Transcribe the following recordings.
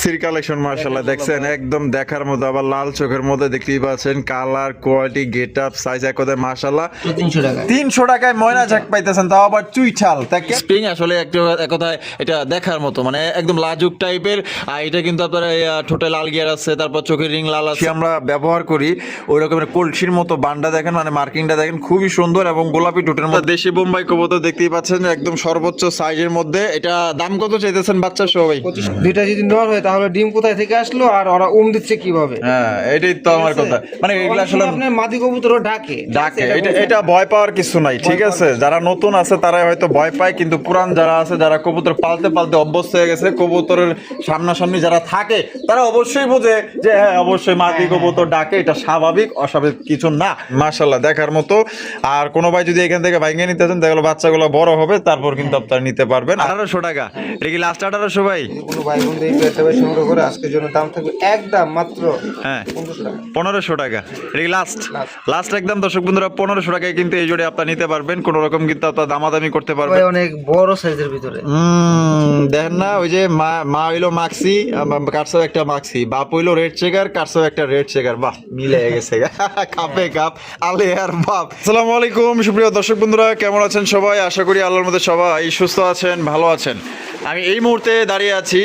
অস্থির কালেকশন মাশাআল্লাহ দেখছেন একদম দেখার মতো আবার লাল চোখের মধ্যে দেখতেই পাচ্ছেন colour quality get up size এক কথায় মাশাআল্লাহ 300 টাকা 300 টাকায় ময়না ঝাক পাইতেছেন তাও আবার চুইঠাল তাকে স্প্রিং আসলে একটা এক কথায় এটা দেখার মতো মানে একদম লাজুক টাইপের আর এটা কিন্তু আপনার ঠোঁটে লাল গিয়ার আছে তারপর চোখের রিং লাল আছে আমরা ব্যবহার করি ওই রকমের কলসির মতো বান্ডা দেখেন মানে মার্কিংটা দেখেন খুবই সুন্দর এবং গোলাপি ঠোঁটের মধ্যে দেশি বোম্বাই কবুতর দেখতেই পাচ্ছেন একদম সর্বোচ্চ সাইজের মধ্যে এটা দাম কত চাইতেছেন বাচ্চা সবাই দুইটা যদি নর হয় তাহলে ডিম কোথায় থেকে আসলো আর ওরা দিচ্ছে কিভাবে? হ্যাঁ এটাই তো আমার কথা মানে এগুলা আসলে আপনার মাদি কবুতরও ডাকে এটা ভয় পাওয়ার কিছু নাই ঠিক আছে যারা নতুন আছে তারা হয়তো ভয় পায় কিন্তু পুরান যারা আছে যারা কবুতর পালতে পালতে অভ্যস্ত হয়ে গেছে কবুতরের সামনাসামনি যারা থাকে তারা অবশ্যই বোঝে যে হ্যাঁ অবশ্যই মাদি কবুতর ডাকে এটা স্বাভাবিক অস্বাভাবিক কিছু না মাশাআল্লাহ দেখার মতো আর কোনো ভাই যদি এখান থেকে ভাঙিয়ে নিতে চান তাহলে বাচ্চাগুলো বড় হবে তারপর কিন্তু আপনারা নিতে পারবেন 1800 টাকা এটা কি লাস্ট 1800 ভাই কোনো ভাই বন্ধু এই পেটটা ভাই সংগ্রহ করে আজকের জন্য দাম থাকবে একদম মাত্র হ্যাঁ 1500 টাকা টাকা এটা কি লাস্ট একদম দর্শক বন্ধুরা 1500 টাকায় কিন্তু এই জোড়ে আপনারা নিতে পারবেন কোনো রকম কিন্তু আপনারা দামাদামি করতে পারবেন ভাই অনেক বড় সাইজের ভিতরে দেখেন না ওই যে মা হইলো মাক্সি কাটসো একটা মাক্সি বাপ হইলো রেড চেকার কাটসো একটা রেড চেকার বাহ মিলে গেছে কাপে কাপ আলে আর বাপ আসসালামু আলাইকুম সুপ্রিয় দর্শক বন্ধুরা কেমন আছেন সবাই আশা করি আল্লাহর মধ্যে সবাই সুস্থ আছেন ভালো আছেন আমি এই মুহূর্তে দাঁড়িয়ে আছি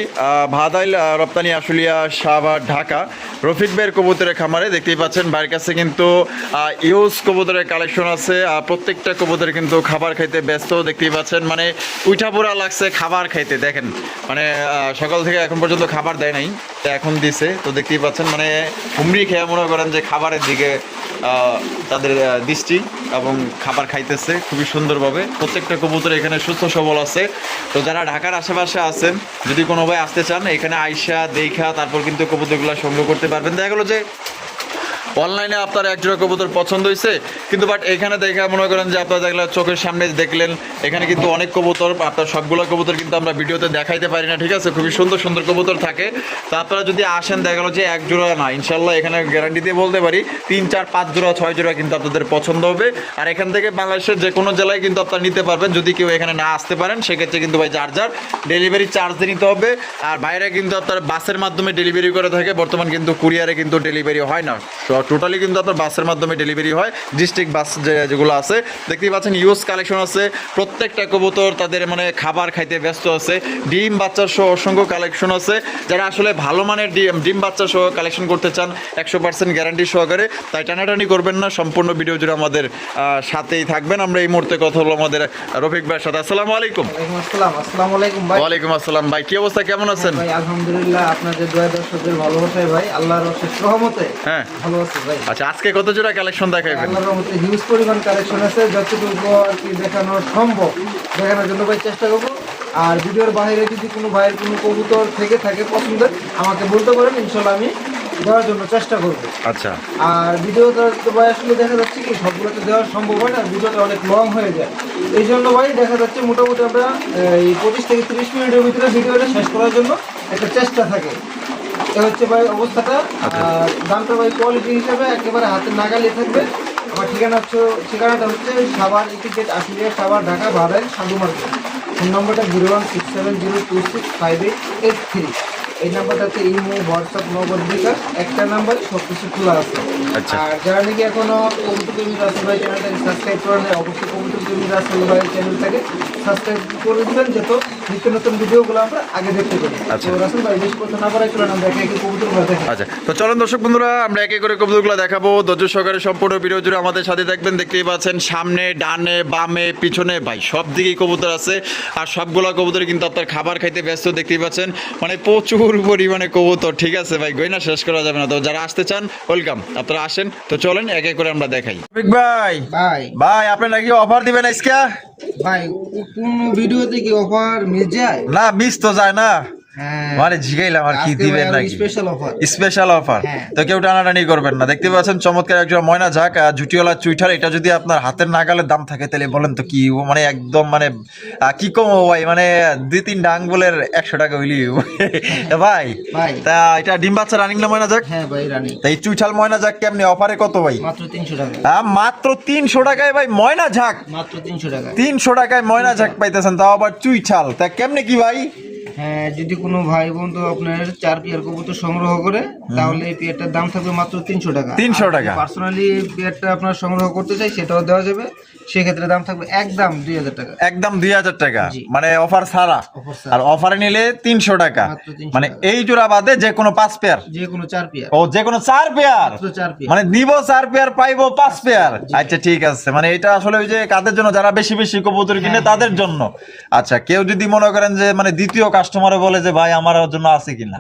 ভাদাইল রপ্তানি আশুলিয়া শাহবাগ ঢাকা রফিক ভাইয়ের কবুতরের খামারে দেখতেই পাচ্ছেন ভাইয়ের কাছে কিন্তু ইউজ কবুতরের কালেকশন আছে প্রত্যেকটা কবুতরে কিন্তু খাবার খাইতে ব্যস্ত দেখতেই পাচ্ছেন মানে উইঠা পোড়া লাগছে খাবার খাইতে দেখেন মানে সকাল থেকে এখন পর্যন্ত খাবার দেয় নাই এখন দিছে তো দেখতেই পাচ্ছেন মানে হুমড়ি খেয়ে মনে করেন যে খাবারের দিকে তাদের দৃষ্টি এবং খাবার খাইতেছে খুবই সুন্দরভাবে প্রত্যেকটা কবুতর এখানে সুস্থ সবল আছে তো যারা ঢাকার আশেপাশে আছেন যদি কোনো ভাই আসতে চান এখানে আইসা দেখা তারপর কিন্তু কবুতরগুলো সংগ্রহ করতে পারবেন দেখা গেলো যে অনলাইনে আপনার এক জোড়া কবুতর পছন্দ হয়েছে কিন্তু বাট এখানে দেখে মনে করেন যে আপনারা দেখলেন চোখের সামনে দেখলেন এখানে কিন্তু অনেক কবুতর আপনার সবগুলো কবুতর কিন্তু আমরা ভিডিওতে দেখাইতে পারি না ঠিক আছে খুবই সুন্দর সুন্দর কবুতর থাকে তো আপনারা যদি আসেন দেখা গেলো যে এক জোড়া না ইনশাল্লাহ এখানে গ্যারান্টি দিয়ে বলতে পারি 3 4 5 জোড়া 6 জোড়া কিন্তু আপনাদের পছন্দ হবে আর এখান থেকে বাংলাদেশের যে কোনো জেলায় কিন্তু আপনারা নিতে পারবেন যদি কেউ এখানে না আসতে পারেন সেক্ষেত্রে কিন্তু ভাই যার ডেলিভারি চার্জ দিয়ে নিতে হবে আর বাইরে কিন্তু আপনার বাসের মাধ্যমে ডেলিভারি করে থাকে বর্তমান কিন্তু কুরিয়ারে কিন্তু ডেলিভারি হয় না টোটালি কিন্তু আপনার বাসের মাধ্যমে ডেলিভারি হয় ডিস্ট্রিক্ট বাস যেগুলো আছে দেখতেই পাচ্ছেন ইউজ কালেকশন আছে প্রত্যেকটা কবুতর তাদের মানে খাবার খাইতে ব্যস্ত আছে ডিম বাচ্চা সহ অসংখ্য কালেকশন আছে যারা আসলে ভালো মানের ডিম বাচ্চা সহ কালেকশন করতে চান 100% গ্যারান্টি সহকারে তাই টানাটানি করবেন না সম্পূর্ণ ভিডিও জুড়ে আমাদের সাথেই থাকবেন আমরা এই মুহূর্তে কথা হলো আমাদের রফিক ভাইয়ের সাথে আসসালামু আলাইকুম আসসালামু আলাইকুম ভাই ওয়ালাইকুম আসসালাম ভাই কি অবস্থা কেমন আছেন ভাই আলহামদুলিল্লাহ আপনাদের দয়া দর্শকদের ভালোবাসায় ভাই আল্লাহর অশেষ রহমতে হ্যাঁ ভালো আছি ভাই আচ্ছা আজকে কত জোড়া কালেকশন দেখাবেন আল্লাহর রহমতে হিউজ পরিমাণ কালেকশন আছে যতটুকু আর কি দেখানো সম্ভব দেখানোর জন্য ভাই চেষ্টা করব আর ভিডিওর বাইরে যদি কোনো ভাইয়ের কোনো কবুতর থেকে থাকে পছন্দের আমাকে বলতে পারেন ইনশাআল্লাহ আমি দেওয়ার জন্য চেষ্টা করব আচ্ছা আর ভিডিওটা তো ভাই আসলে দেখা যাচ্ছে কি সবগুলোতে দেওয়া সম্ভব হয় না ভিডিওটা অনেক লং হয়ে যায় এই জন্য ভাই দেখা যাচ্ছে মোটামুটি আমরা এই 25 থেকে 30 মিনিটের ভিতরে ভিডিওটা শেষ করার জন্য একটা চেষ্টা থাকে এটা হচ্ছে ভাই অবস্থাটা আর দামটা ভাই কোয়ালিটি হিসাবে একেবারে হাতের নাগালে থাকবে আমার ঠিকানাটা হচ্ছে সাভার ইটিগেট আশুলিয়া সাভার ঢাকা ভাদাইল সাধু মার্কেট ফোন নম্বরটা 01670265883 এই নাম্বারটাতে ইমো হোয়াটসঅ্যাপ নগদ বিকাশ একটা নাম্বারে সব কিছু খোলা আছে আর যারা নাকি এখনো কবুতর প্রেমীরা আছে ভাই চ্যানেলটাকে সাবস্ক্রাইব করা নেই অবশ্যই কবুতর প্রেমীরা আছে ভাই চ্যানেলটাকে সাবস্ক্রাইব করে দেবেন যত নিত্য নতুন ভিডিওগুলো আমরা আগে দেখতে পারি তো রাসেল ভাই বেশি কথা না বলে চলুন আমরা একে কবুতরগুলো দেখাই আচ্ছা তো চলুন দর্শক বন্ধুরা আমরা একে করে কবুতরগুলো দেখাবো ধৈর্য সহকারে সম্পূর্ণ ভিডিও জুড়ে আমাদের সাথে থাকবেন দেখতেই পাচ্ছেন সামনে ডানে বামে পিছনে ভাই সব দিকেই কবুতর আছে আর সবগুলা কবুতর কিন্তু আপনার খাবার খাইতে ব্যস্ত দেখতেই পাচ্ছেন মানে প্রচুর পরিমাণে কবুতর ঠিক আছে ভাই গয়না শেষ করা যাবে না তো যারা আসতে চান ওয়েলকাম আপনারা আসেন তো চলেন একে করে আমরা দেখাই ভাই ভাই ভাই আপনি নাকি অফার দিবেন আজকে ভাই কোন ভিডিওতে কি অফার মিস যায় না মিস তো যায় না হ্যাঁ মানে জিগাইলাম আর কি দিবেন নাকি স্পেশাল অফার হ্যাঁ। তো কেউ টানাটানি করবেন না দেখতে পাচ্ছেন চমৎকার একজন ময়না ঝাক জুটিওয়ালা চুইঠার এটা যদি আপনার হাতের নাগালের দাম থাকে তাহলে বলেন তো কি মানে একদম মানে কি কম ভাই মানে 2-3 আঙ্গুলের 100 টাকা হইলি ভাই তা এটা ডিম বাচ্চা রানিং না ময়না ঝাক হ্যাঁ ভাই রানিং তাই চুইঠাল ময়না ঝাক কেমনে অফারে কত ভাই মাত্র 300 টাকা মাত্র 300 টাকায় ভাই ময়না ঝাক মাত্র 300 টাকা 300 টাকায় ময়না ঝাক পাইতেছেন তাও আবার চুইঠাল তা কেমনে কি ভাই হ্যাঁ, যদি কোনো ভাই বন্ধু আপনার 4 পেয়ার কবুতর সংগ্রহ করে তাহলে এই পেয়ারটার দাম থাকবে মাত্র 300 টাকা। 300 টাকা। পার্সোনালি পেয়ারটা আপনার সংগ্রহ করতে চাই সেটাও দেওয়া যাবে, সেক্ষেত্রে দাম থাকবে একদম 2000 টাকা। একদম 2000 টাকা, জি। মানে অফার ছাড়া। Offer ছাড়া। আর অফারে নিলে 300 টাকা, মাত্র 300 মানে টাকা। এই জোড়া বাদে যে কোনো 5 পেয়ার। যে কোনো 4 পেয়ার। ও, যে কোনো 4 পেয়ার, মাত্র 4 পেয়ার। মানে দিব 4 পেয়ার পাইবো 5 পেয়ার। আচ্ছা ঠিক আছে, মানে এটা আসলে ওই যে কাদের জন্য যারা বেশি বেশি কবুতর কিনে তাদের জন্য। আচ্ছা, কেউ যদি মনে করেন যে মানে দ্বিতীয় কাস্টমারে বলে যে ভাই আমার জন্য আছে কিনা,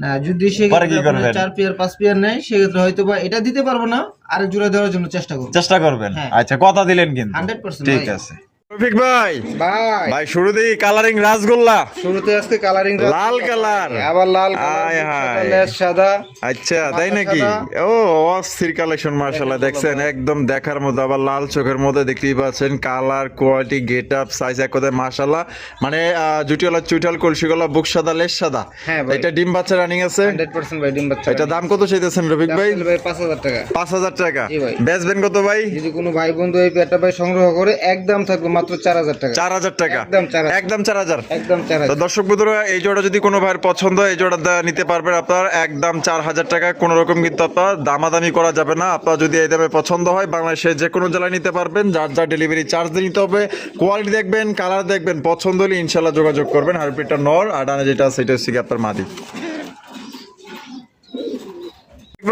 না, যদি পরে কি সেক্ষেত্রে করবেন? 4 পেয়ার 5 পেয়ার নেয় সেক্ষেত্রে হয়তো বা এটা দিতে পারবো না, আরেক জোড়া দেওয়ার জন্য চেষ্টা করবো। চেষ্টা করবেন। হ্যাঁ। আচ্ছা, কথা দিলেন কিন্তু। 100% ঠিক ভাই। আছে রফিক ভাই। ভাই ভাই শুরুতেই কালারিং রাসগোল্লা, শুরুতে আজকে কালারিং লাল কালার। আবার লাল আয় কালার, হায়। লেজ সাদা। আচ্ছা, তাই মাথা নাকি? সাদা। ও, অস্থির কালেকশন মাশাআল্লাহ, দেখছেন একদম দেখার মতো। আবার লাল চোখের মধ্যে দেখতেই পাচ্ছেন, colour, quality, get up, size এক কথায় মাশাআল্লাহ। মানে জুটিওয়ালা চুইঠাল, কলসিগলা, বুক সাদা, লেজ সাদা। হ্যাঁ ভাই। এটা ডিম বাচ্চা রানিং আছে। 100% ভাই ডিম বাচ্চা। এটা দাম কত চাইতেছেন রফিক ভাই? দাম ভাই 5000 টাকা। 5000 টাকা। জি ভাই। বেচবেন কত ভাই? যদি কোনো ভাই বন্ধু এই পেয়ারটা ভাই সংগ্রহ করে একদম থাকবে মাত্র 4000 টাকা। 4000 টাকা। একদম 4000। একদম 4000। একদম তো 4000। দর্শক বন্ধুরা, এই জোড়া যদি কোনো ভাইয়ের পছন্দ হয়, এই জোড়া নিতে পারবেন আপনার একদম 4000 টাকা। কোনো রকম কিন্তু আপনার দামাদামি করা যাবে না। আপনার যদি এই দামে পছন্দ হয়, বাংলাদেশের যে কোনো জেলায় নিতে পারবেন। যার যার ডেলিভারি চার্জ দিয়ে নিতে হবে। কোয়ালিটি দেখবেন, কালার দেখবেন, পছন্দ হলে ইনশাল্লাহ যোগাযোগ করবেন। হারপিটটা নর, আর ডানে যেটা আছে সেটা হচ্ছে কি আপনার মাদি।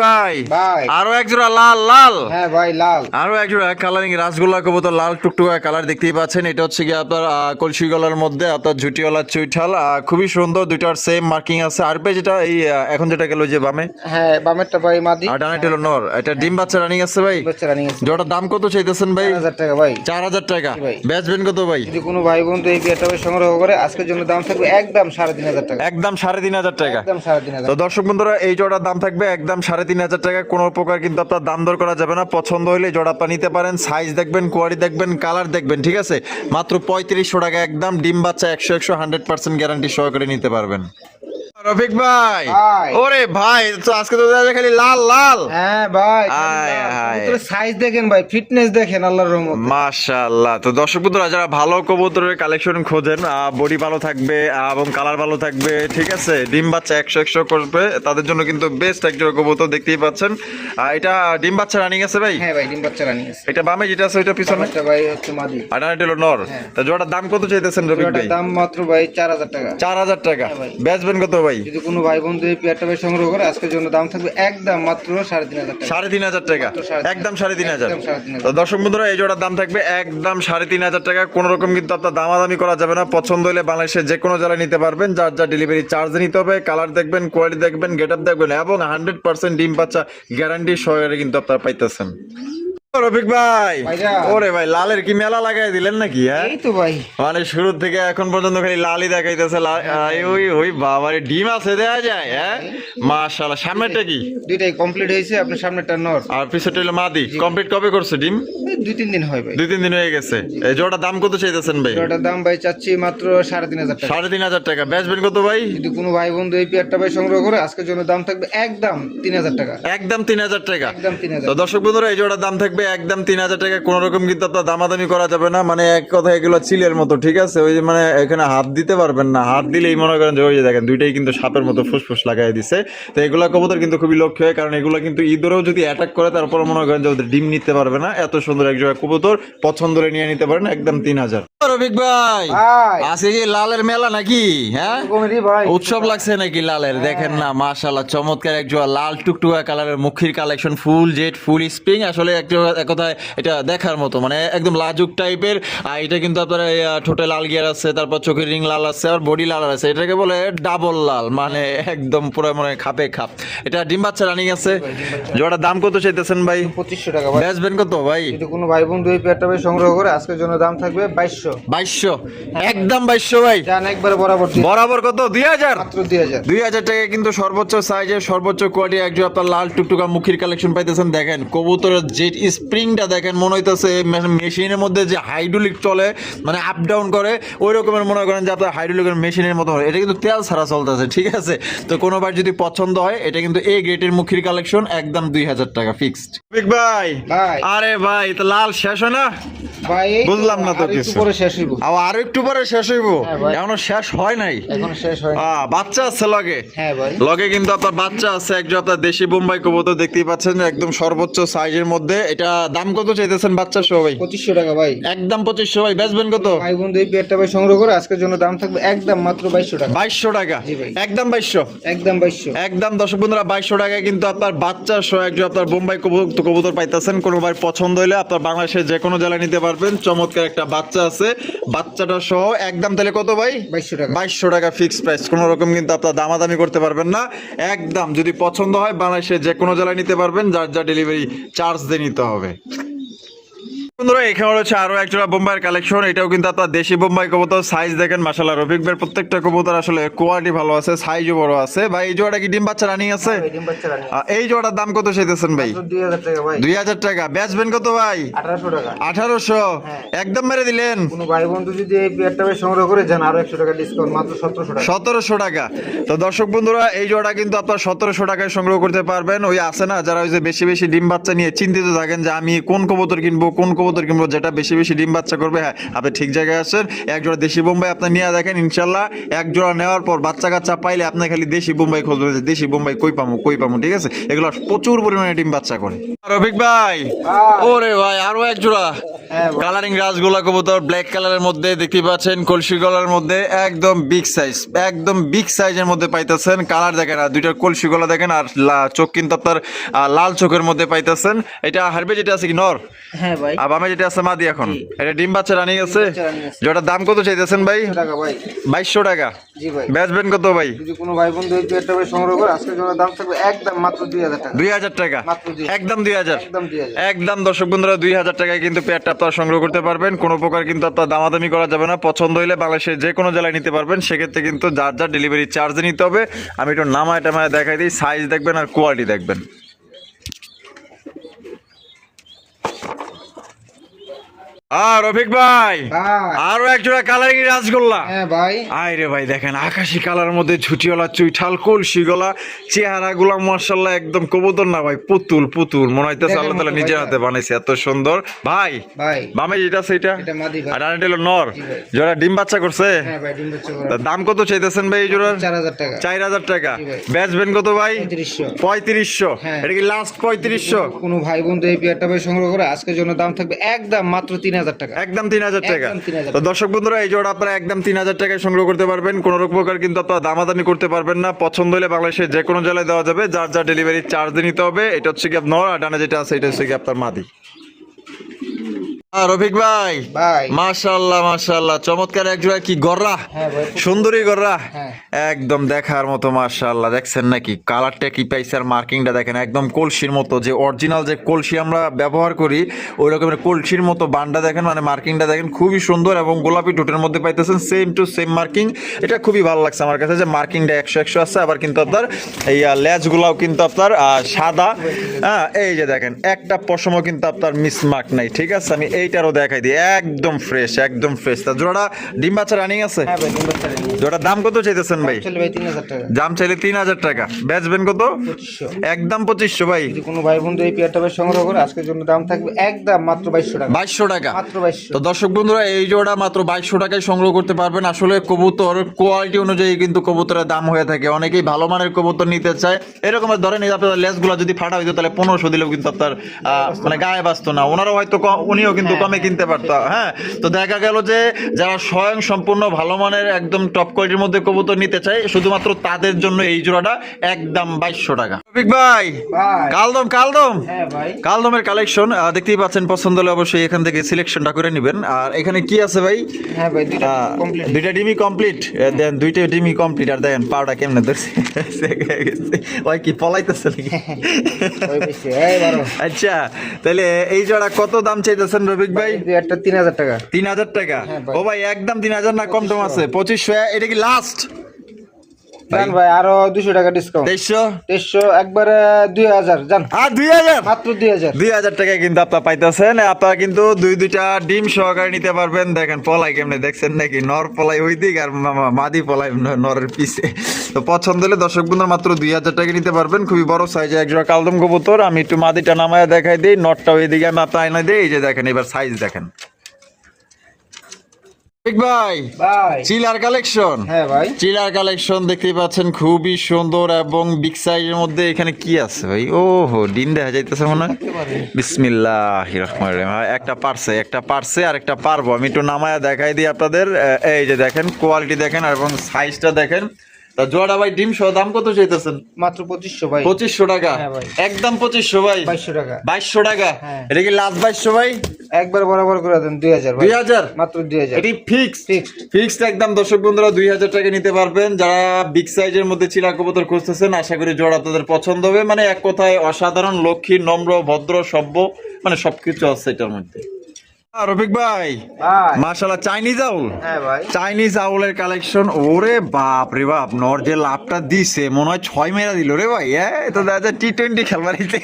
ভাই ভাই। আরো এক জোড়া লাল লাল। হ্যাঁ ভাই লাল। আরো এক জোড়া কালারিং রাসগোল্লা কবুতর, লাল টুকটুকা কালার দেখতেই পাচ্ছেন। এটা হচ্ছে কি আপনার কলসি গলার মধ্যে আপনার ঝুটিওয়ালা চুইঠাল, খুবই সুন্দর। দুইটার সেম মার্কিং আছে। আর পে যেটা এই এখন যেটা গেল যে বামে, হ্যাঁ বামেরটা ভাই মাদি। আর ডানেটা হলো নর। এটা ডিম বাচ্চা রানিং আছে ভাই। বাচ্চা রানিং আছে। জোড়ার দাম কত চাইতেছেন ভাই? 4000 টাকা ভাই। 4000 টাকা। জি ভাই। বেচবেন কত ভাই? যদি কোনো ভাই বন্ধু এই পেয়ারটা ভাই সংগ্রহ করে আজকের জন্য দাম থাকবে একদম 3500 টাকা। একদম 3500 টাকা। একদম 3500। তো দর্শক বন্ধুরা, এই জোড়ার দাম থাকবে একদম 3500 টাকা। কোনো প্রকার কিন্তু আপনার দাম দর করা যাবে না। পছন্দ হলে জোড়া আপনি নিতে পারেন। সাইজ দেখবেন, কোয়ালিটি দেখবেন, কালার দেখবেন, ঠিক আছে? মাত্র 3500 টাকা একদম। ডিম বাচ্চা 100% গ্যারান্টি সহকারে নিতে পারবেন। রফিক ভাই, ভাই। ওরে ভাই, তো আজকে তো দেখা যায় খালি লাল লাল। হ্যাঁ ভাই, আয়, আয়। কবুতরের সাইজ দেখেন ভাই, ফিটনেস দেখেন আল্লাহর রহমতে। মাশাআল্লাহ। তো দর্শক বন্ধুরা, যারা ভালো কবুতরের কালেকশন খোঁজেন, বডি ভালো থাকবে এবং কালার ভালো থাকবে, ঠিক আছে, ডিম বাচ্চা 100 করবে, তাদের জন্য কিন্তু বেস্ট একটা কবুতর দেখতেই পাচ্ছেন। এটা ডিম বাচ্চা রানিং আছে ভাই। হ্যাঁ ভাই ডিম বাচ্চা রানিং আছে। এটা বামে যেটা আছে ওইটা পিছনে, বামেরটা ভাই হচ্ছে মাদি। আর এটা হলো নর। হ্যাঁ। তো জোড়ার দাম কত চাইতেছেন রফিক ভাই? জোড়াটার দাম মাত্র ভাই 4000 টাকা। 4000 টাকা। হ্যাঁ ভাই। বেচবেন কত ভাই? যদি কোনো ভাই বন্ধু এই পেয়ারটা ভাই সংগ্রহ করে আজকের জন্য দাম থাকবে একদম মাত্র 3500 টাকা। 3500 টাকা। মাত্র 3500 একদম 3500। একদম 3500। তো দর্শক বন্ধুরা, এই জোড়ার দাম থাকবে একদম 3500 টাকা। কোনো রকম কিন্তু আপনার দামাদামি করা যাবে না। পছন্দ হলে বাংলাদেশের যে কোনো জেলায় নিতে পারবেন। যার যার ডেলিভারি চার্জ নিতে হবে। কালার দেখবেন, কোয়ালিটি দেখবেন, গেট আপ দেখবেন, এবং 100% ডিম বাচ্চা গ্যারান্টি সহকারে কিন্তু আপনারা পাইতেছেন। রফিক ভাই, ভাইজান। ওরে ভাই, লালের কি মেলা লাগাই দিলেন নাকি? হ্যাঁ, এই তো ভাই। মানে শুরু থেকে এখন পর্যন্ত খালি লালই দেখাইতেছে। ওই ওই বাবারে, ডিম আছে দেয়া যায়। হ্যাঁ মাশাআল্লাহ। সামনেটা কি? দুইটাই কমপ্লিট হয়েছে, আপনার সামনেটা নর। আর পিছনটা হলো মাদি। কমপ্লিট কবে করছে ডিম? এই 2-3 দিন হয় ভাই। 2-3 দিন হয়ে গেছে। এই জোড়াটার দাম কত চাইতেছেন ভাই? জোড়াটার দাম ভাই চাচ্ছি মাত্র 3500 টাকা। 3500 টাকা। বেচবেন কত ভাই? যদি কোনো ভাই বন্ধু এই পেয়ারটা ভাই সংগ্রহ করে আজকের জন্য দাম থাকবে একদম 3000 টাকা। একদম 3000 টাকা। একদম 3000। তো দর্শক বন্ধুরা, এই জোড়ার দাম থাকবে একদম 3000 টাকা। কোনো রকম কিন্তু আপনার দামাদামি করা যাবে না। মানে এক কথা এগুলো চিলের মতো, ঠিক আছে? ওই যে মানে এখানে হাত দিতে পারবেন না। হাত দিলেই মনে করেন যে ওই যে দেখেন দুইটাই কিন্তু সাপের মতো ফুসফুস লাগাই দিছে। তো এগুলা কবুতর কিন্তু খুবই লক্ষ্য হয়, কারণ এগুলো কিন্তু ইঁদুরেও যদি অ্যাটাক করে তারপর মনে করেন যে ওদের ডিম নিতে পারবে না। এত সুন্দর এক জোড়া কবুতর পছন্দ করে নিয়ে নিতে পারেন একদম 3000। রফিক ভাই, ভাই আজকে কি লালের মেলা নাকি? হ্যাঁ, কমেডি ভাই। উৎসব লাগছে নাকি লালের? দেখেন না, মাশাআল্লাহ, চমৎকার এক জোড়া লাল টুকটুকা কালারের মুখির কালেকশন, ফুল জেড, ফুল স্প্রিং। আসলে একটা এক কথায় এটা দেখার মতো, মানে একদম লাজুক টাইপের। আর এটা কিন্তু আপনার ঠোঁটে লাল গিয়ার আছে, তারপর চোখের রিং লাল আছে, আর বডি লাল আছে। এটাকে বলে ডাবল লাল, মানে একদম পুরো মানে খাপে খাপ। এটা ডিম বাচ্চা রানিং আছে। জোড়ার দাম কত চাইতেছেন ভাই? 2500 টাকা ভাই। বেচবেন কত ভাই? যদি কোনো ভাই বন্ধু এই পেয়ারটা ভাই সংগ্রহ করে আজকের জন্য দাম থাকবে 2200। 2200। একদম 2200 ভাই। জান একবারে বরাবর দিয়ে বরাবর কত? 2000। মাত্র 2000। 2000 টাকা কিন্তু সর্বোচ্চ সাইজের, সর্বোচ্চ কোয়ালিটি একজন আপনার লাল টুকটুকা মুখির কালেকশন পাইতেছেন। দেখেন কবুতরের জেট স্প্রিংটা দেখেন, মনে হইতেছে মেশিনের মধ্যে যে হাইড্রোলিক চলে, মানে আপ ডাউন করে, ওই রকমের মনে করেন যে আপনার হাইড্রোলিকের মেশিনের মতো হয়। এটা কিন্তু তেল ছাড়া চলতেছে, ঠিক আছে? তো কোনোবার যদি পছন্দ হয়, এটা কিন্তু এই গ্রেটের মুখির কালেকশন একদম 2000 টাকা ফিক্সড। ভাই, ভাই আরে ভাই, তো লাল শেষ হয় না? ভাই এই তো বুঝলাম না তো আর একটু কিছু। পরে শেষ হইব। আর একটু পরে শেষ হইব? হ্যাঁ ভাই। এখনো শেষ হয় নাই? এখন শেষ হয়। বাচ্চা আছে লগে? হ্যাঁ ভাই। লগে কিন্তু আপনার বাচ্চা আছে একজন, আপনার দেশি বোম্বাই কবুতর দেখতেই পাচ্ছেন, একদম সর্বোচ্চ সাইজের মধ্যে। এটা দাম কত চাইতেছেন বাচ্চা সহ ভাই? 2500 টাকা ভাই। একদম 2500 ভাই। বেচবেন কত? ভাই বন্ধু এই পেয়ারটা ভাই সংগ্রহ করে আজকের জন্য দাম থাকবে একদম মাত্র 2200 টাকা। 2200 টাকা? জি ভাই। একদম 2200? একদম 2200। একদম দর্শক বন্ধুরা 2200 টাকায় কিন্তু আপনার বাচ্চা সহ একজন আপনার বোম্বাই কবুতর পাইতেছেন। কোনো ভাই পছন্দ হলে আপনার বাংলাদেশের যে কোনো জেলায় নিতে পারবেন। চমৎকার একটা বাচ্চা আছে, বাচ্চাটা সহ একদম। তাহলে কত ভাই? 2200 টাকা। 2200 টাকা ফিক্স প্রাইস। কোনো রকম কিন্তু আপনার দামাদামি করতে পারবেন না, একদম। যদি পছন্দ হয় বাংলাদেশের যে কোনো জেলায় নিতে পারবেন, যার যা ডেলিভারি চার্জ দিয়ে নিতে হবে। বন্ধুরা এখানে রয়েছে আরো একজোড়া বোম্বাইয়ের কালেকশন। এটাও কিন্তু আপনার দেশি বোম্বাই কবুতর। সাইজ দেখেন মাশাআল্লাহ, রফিক ভাইয়ের প্রত্যেকটা কবুতর আসলে কোয়ালিটি ভালো আছে, সাইজও বড় আছে। ভাই এই জোড়াটা কি ডিম বাচ্চা রানিং আছে? ভাই ডিম বাচ্চা রানি। এই জোড়াটার দাম কত চাইতেছেন ভাই? মাত্র 2000 টাকা ভাই। 2000 টাকা। বেচবেন কত ভাই? 1800 টাকা। 1800? হ্যাঁ। একদম মেরে দিলেন। কোনো ভাই বন্ধু যদি এই পেয়ারটা ভাই সংগ্রহ করে যান আরো 100 টাকা ডিসকাউন্ট, মাত্র 1700 টাকা। 1700 টাকা। তো দর্শক বন্ধুরা এই জোড়া কিন্তু আপনার 1700 টাকায় সংগ্রহ করতে পারবেন। ওই আছে না যারা ওই যে বেশি বেশি ডিম বাচ্চা নিয়ে চিন্তিত থাকেন যে আমি কোন কবুতর কিনবো, যেটা বেশি বেশি ডিম বাচ্চা করবে, হ্যাঁ আপনি ঠিক জায়গায় আছেন। এক জোড়া দেশি বোম্বাই আপনি নিয়ে দেখেন, ইনশাল্লাহ এক জোড়া নেওয়ার পর বাচ্চা কাচ্চা পাইলে আপনি খালি দেশি বোম্বাই খুঁজবেন যে দেশি বোম্বাই কই পামু, ঠিক আছে? এগুলো প্রচুর পরিমাণে ডিম বাচ্চা করে। রফিক ভাই, ওরে ভাই আরো এক জোড়া হ্যাঁ ভাই। কালারিং রাজগোলা কবুতর, ব্ল্যাক কালারের মধ্যে দেখতে পাচ্ছেন, কলসি গলার মধ্যে, একদম বিগ সাইজ, একদম বিগ সাইজের মধ্যে পাইতেছেন। কালার দেখেন আর দুইটার কলসি গলা দেখেন, আর চোখ কিন্তু আপনার লাল চোখের মধ্যে পাইতেছেন। এটা হারবে যেটা আছে কি নর? হ্যাঁ ভাই। আর বামে যেটা আছে মাদি। এখন এটা ডিম বাচ্চা রানিং আছে। বাচ্চা running আছে। যেটার দাম কত চাইতেছেন ভাই? 2200 টাকা ভাই। 2200 টাকা। জি ভাই। বেচবেন কত ভাই? যদি কোনো ভাই বন্ধু এই পেয়ারটা ভাই সংগ্রহ করে আজকের জন্য দাম থাকবে একদম মাত্র 2000 টাকা। 2000 টাকা? মাত্র 2000। একদম 2000? একদম 2000। একদম দর্শক বন্ধুরা 2000 টাকায় কিন্তু পেয়ারটা আপনারা সংগ্রহ করতে পারবেন। কোনো প্রকার কিন্তু আপনার দামাদামি করা যাবে না। পছন্দ হলে বাংলাদেশের যে কোনো জেলায় নিতে পারবেন। সেক্ষেত্রে কিন্তু যার যার ডেলিভারি চার্জ নিতে হবে। আমি একটু নামায় টামায় দেখাই দিই, সাইজ দেখবেন আর কোয়ালিটি দেখবেন। রফিক ভাই ভাই। আরো এক জোড়া কালারিং রাজগোল্লা। হ্যাঁ ভাই। আয় রে ভাই দেখেন আকাশি কালারের মধ্যে ঝুটিওয়ালা চুইঠাল কলসি গলা, চেহারা গুলা মাশাআল্লাহ একদম কবুতর না ভাই, পুতুল মনে হইতেছে আল্লাহ তাআলা নিজের হাতে বানাইছে, এত সুন্দর। ভাই ভাই। বামে যেটা আছে এটা এটা মাদি ভাই। আর ডানেটা হলো নর। জি ভাই। জোড়া ডিম বাচ্চা করছে? হ্যাঁ ভাই ডিম বাচ্চা করা। তা দাম কত চাইতেছেন ভাই এই জোড়ার? 4000 টাকা। 4000 টাকা। জি ভাই। বেচবেন কত ভাই? 3500। 3500? হ্যাঁ। এটা কি লাস্ট 3500? কোনো ভাই বন্ধু এই পেয়ারটা ভাই সংগ্রহ করে আজকের জন্য দাম থাকবে একদম মাত্র 3000 টাকা। একদম 3000 টাকা। একদম 3000 তো দর্শক বন্ধুরা এই জোড়া আপনারা একদম 3000 টাকায় সংগ্রহ করতে পারবেন। কোনো প্রকার কিন্তু আপনারা দামাদামি করতে পারবেন না। পছন্দ হলে বাংলাদেশের যে কোনো জেলায় দেওয়া যাবে, যার যা ডেলিভারি চার্জ দিয়ে নিতে হবে। এটা হচ্ছে কি আপনার আর ডানে যেটা আছে এটা হচ্ছে কি আপনার মাদি। রফিক ভাই ভাই। মাশাআল্লাহ চমৎকার এক জোড়া কি গররা, হ্যাঁ ভাই। সুন্দরী গররা, হ্যাঁ। একদম দেখার মতো মাশাআল্লাহ। দেখছেন নাকি কালারটা কি পাইছে আর মার্কিংটা দেখেন, একদম কলসির মতো, যে অরিজিনাল যে কলসি আমরা ব্যবহার করি ওই রকমের কলসির মতো বানটা দেখেন, মানে মার্কিংটা দেখেন খুবই সুন্দর এবং গোলাপি ঠোঁটের মধ্যে পাইতেছেন সেম টু সেম মার্কিং। এটা খুবই ভালো লাগছে আমার কাছে যে মার্কিংটা 100 আছে। আবার কিন্তু আপনার এই লেজগুলাও কিন্তু আপনার সাদা। হ্যাঁ এই যে দেখেন একটা পশমও কিন্তু আপনার মিসমার্ক নাই, ঠিক আছে? আমি এইটারও দেখাই দিই, একদম ফ্রেশ, একদম ফ্রেশ। তা জোড়াটা ডিম বাচ্চা রানিং আছে? হ্যাঁ ভাই ডিম বাচ্চা রানি। জোড়ার দাম কত চাইতেছেন ভাই? চলে ভাই 3000 টাকা। দাম চাইলে 3000 টাকা। বেচবেন কত? 2500। একদম 2500 ভাই। যদি কোনো ভাই বন্ধু এই পেয়ারটা ভাই সংগ্রহ করে আজকের জন্য দাম থাকবে একদম মাত্র 2200 টাকা। 2200 টাকা। মাত্র 2200। তো দর্শক বন্ধুরা এই জোড়া মাত্র 2200 টাকায় সংগ্রহ করতে পারবেন। আসলে কবুতর কোয়ালিটি অনুযায়ী কিন্তু কবুতরের দাম হয়ে থাকে। অনেকেই ভালো মানের কবুতর নিতে চায়, এরকম ধরেন এই আপনার লেসগুলো যদি ফাটা হইতো তাহলে 1500 দিলেও কিন্তু আপনার মানে গায়ে বাঁচতো না। ওনারাও হয়তো উনিও কিন্তু কমে কিনতে পারতো। হ্যাঁ তো দেখা গেল যে যারা স্বয়ং সম্পূর্ণ ভালো মানের একদম টপ কোয়ালিটির মধ্যে কবুতর নিতে চায় শুধুমাত্র তাদের জন্য এই জোড়াটা একদম 2200 টাকা। রফিক ভাই ভাই। কালদম হ্যাঁ ভাই। কালদমের কালেকশন দেখতেই পাচ্ছেন, পছন্দ হলে অবশ্যই এখান থেকে সিলেকশনটা করে নেবেন। আর এখানে কি আছে ভাই? হ্যাঁ ভাই দুইটা কমপ্লিট। দুইটা ডিমি কমপ্লিট, দেন দুইটা ডিমি কমপ্লিট। আর দেখেন পাউডার কেমনে ধরছে, ওই কি পলাইতেছে নাকি? ওই বেশি এই 12। আচ্ছা তাহলে এই জোড়া কত দাম চাইতেছেন রফিক ভাই? একটা 3000 টাকা। 3000 টাকা? হ্যাঁ ভাই। ও ভাই একদম 3000 না, কম টম আছে? 2500? এটা কি লাস্ট? জান ভাই আরো 200 টাকা ডিসকাউন্ট। 2300? 2300 একবারে 2000 জান। আর 2000? মাত্র 2000। 2000 টাকা কিন্তু আপনারা পাইতেছেন। আপনারা কিন্তু দুইটা ডিম সহকারে নিতে পারবেন। দেখেন পলাই কেমনে, দেখছেন নাকি? নর পলাই ওই দিক আর মাদি পলাই নরের পিছে। তো পছন্দ হলে দর্শক বন্ধুরা মাত্র 2000 টাকা নিতে পারবেন। খুবই বড় সাইজে একজোড়া কালদম কবুতর। আমি একটু মাদিটা নামায় দেখাই দিই, নটটা ওই দিকে আমি আপনার আইনা দিই। এই যে দেখেন এবার সাইজ দেখেন, ঠিক ভাই, ভাই চিলার কালেকশন। হ্যাঁ ভাই চিলার কালেকশন দেখতেই পাচ্ছেন, খুবই সুন্দর এবং বিগ সাইজের মধ্যে। এখানে কি আছে ভাই? ওহো, ডিম দেখা যাইতেছে মনে হয়। বিসমিল্লাহির রহমানির রহিম। একটা পারছে আর একটা পারবো। আমি একটু নামায়া দেখাই দিই আপনাদের। এই যে দেখেন, কোয়ালিটি দেখেন এবং সাইজটা দেখেন। তা জোড়া ভাই ডিম সহ দাম কত চাইতেছেন? মাত্র 2500 ভাই। 2500 টাকা। হ্যাঁ ভাই। একদম 2500 ভাই। 2200 টাকা। 2200 টাকা। হ্যাঁ। এটা কি লাস্ট 2200 ভাই? একবার বরাবর করে দেন 2000 ভাই। 2000 মাত্র 2000। এটি ফিক্সড Fixed। ফিক্সড একদম। দর্শক বন্ধুরা 2000 টাকা নিতে পারবেন। যারা বিগ সাইজের মধ্যে চিলা কবুতর খুঁজতেছেন, আশা করি জোড়া আপনাদের পছন্দ হবে। মানে এক কথায় অসাধারণ, লক্ষ্মী, নম্র, ভদ্র, সভ্য, মানে সবকিছু আছে এটার মধ্যে। রফিক ভাই, ভাই মাশাআল্লাহ, চাইনিজ আউল। হ্যাঁ ভাই। চাইনিজ আউলের কালেকশন। ওরে বাপ রে বাপ, নর যে লাভটা দিছে মনে হয় 6 মেরা দিল রে ভাই। হ্যাঁ, তো দেখা যায় টি-20 খেলবাড়িতে।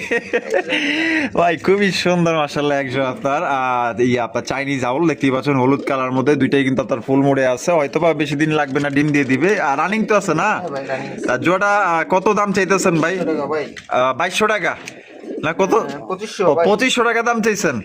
ভাই খুবই সুন্দর মাশাআল্লাহ একজন আপনার। আর এই আপনার চাইনিজ আউল দেখতেই পাচ্ছেন, হলুদ কালার মধ্যে। দুইটাই কিন্তু আপনার ফুল মোড়ে আছে, হয়তো বা বেশি দিন লাগবে না, ডিম দিয়ে দিবে। আর রানিং তো আছে না? হ্যাঁ ভাই রানিং। তা জোড়া কত দাম চাইতেছেন ভাই? 200 টাকা ভাই। 2200 টাকা না কত? 2500 ও, ভাই। 2500 টাকা দাম চাইছেন।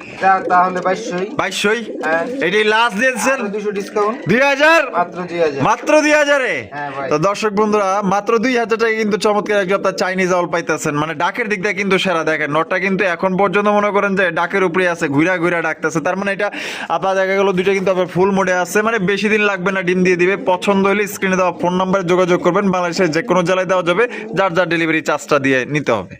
তাহলে 2200। 2200 হ্যাঁ। এটাই লাস্ট দিয়েছেন? 200 ডিসকাউন্ট। 2000 মাত্র 2000। মাত্র 2000 এ? হ্যাঁ ভাই। তো দর্শক বন্ধুরা, মাত্র 2000 টাকা কিন্তু চমৎকার একজন আপনার চাইনিজ আউল পাইতেছেন। মানে ডাকের দিক দিয়ে কিন্তু সেরা। দেখেন নটটা কিন্তু এখন পর্যন্ত মনে করেন যে ডাকের উপরে আছে, ঘুরা ঘুরা ডাকতেছে। তার মানে এটা আপনার দেখা গেল দুইটা কিন্তু আপনার ফুল মোডে আছে। মানে বেশি দিন লাগবে না, ডিম দিয়ে দিবে। পছন্দ হলে স্ক্রিনে দেওয়া ফোন নাম্বারে যোগাযোগ করবেন। বাংলাদেশের যে কোনো জেলায় দেওয়া যাবে, যার যার ডেলিভারি চার্জটা দিয়ে নিতে হবে।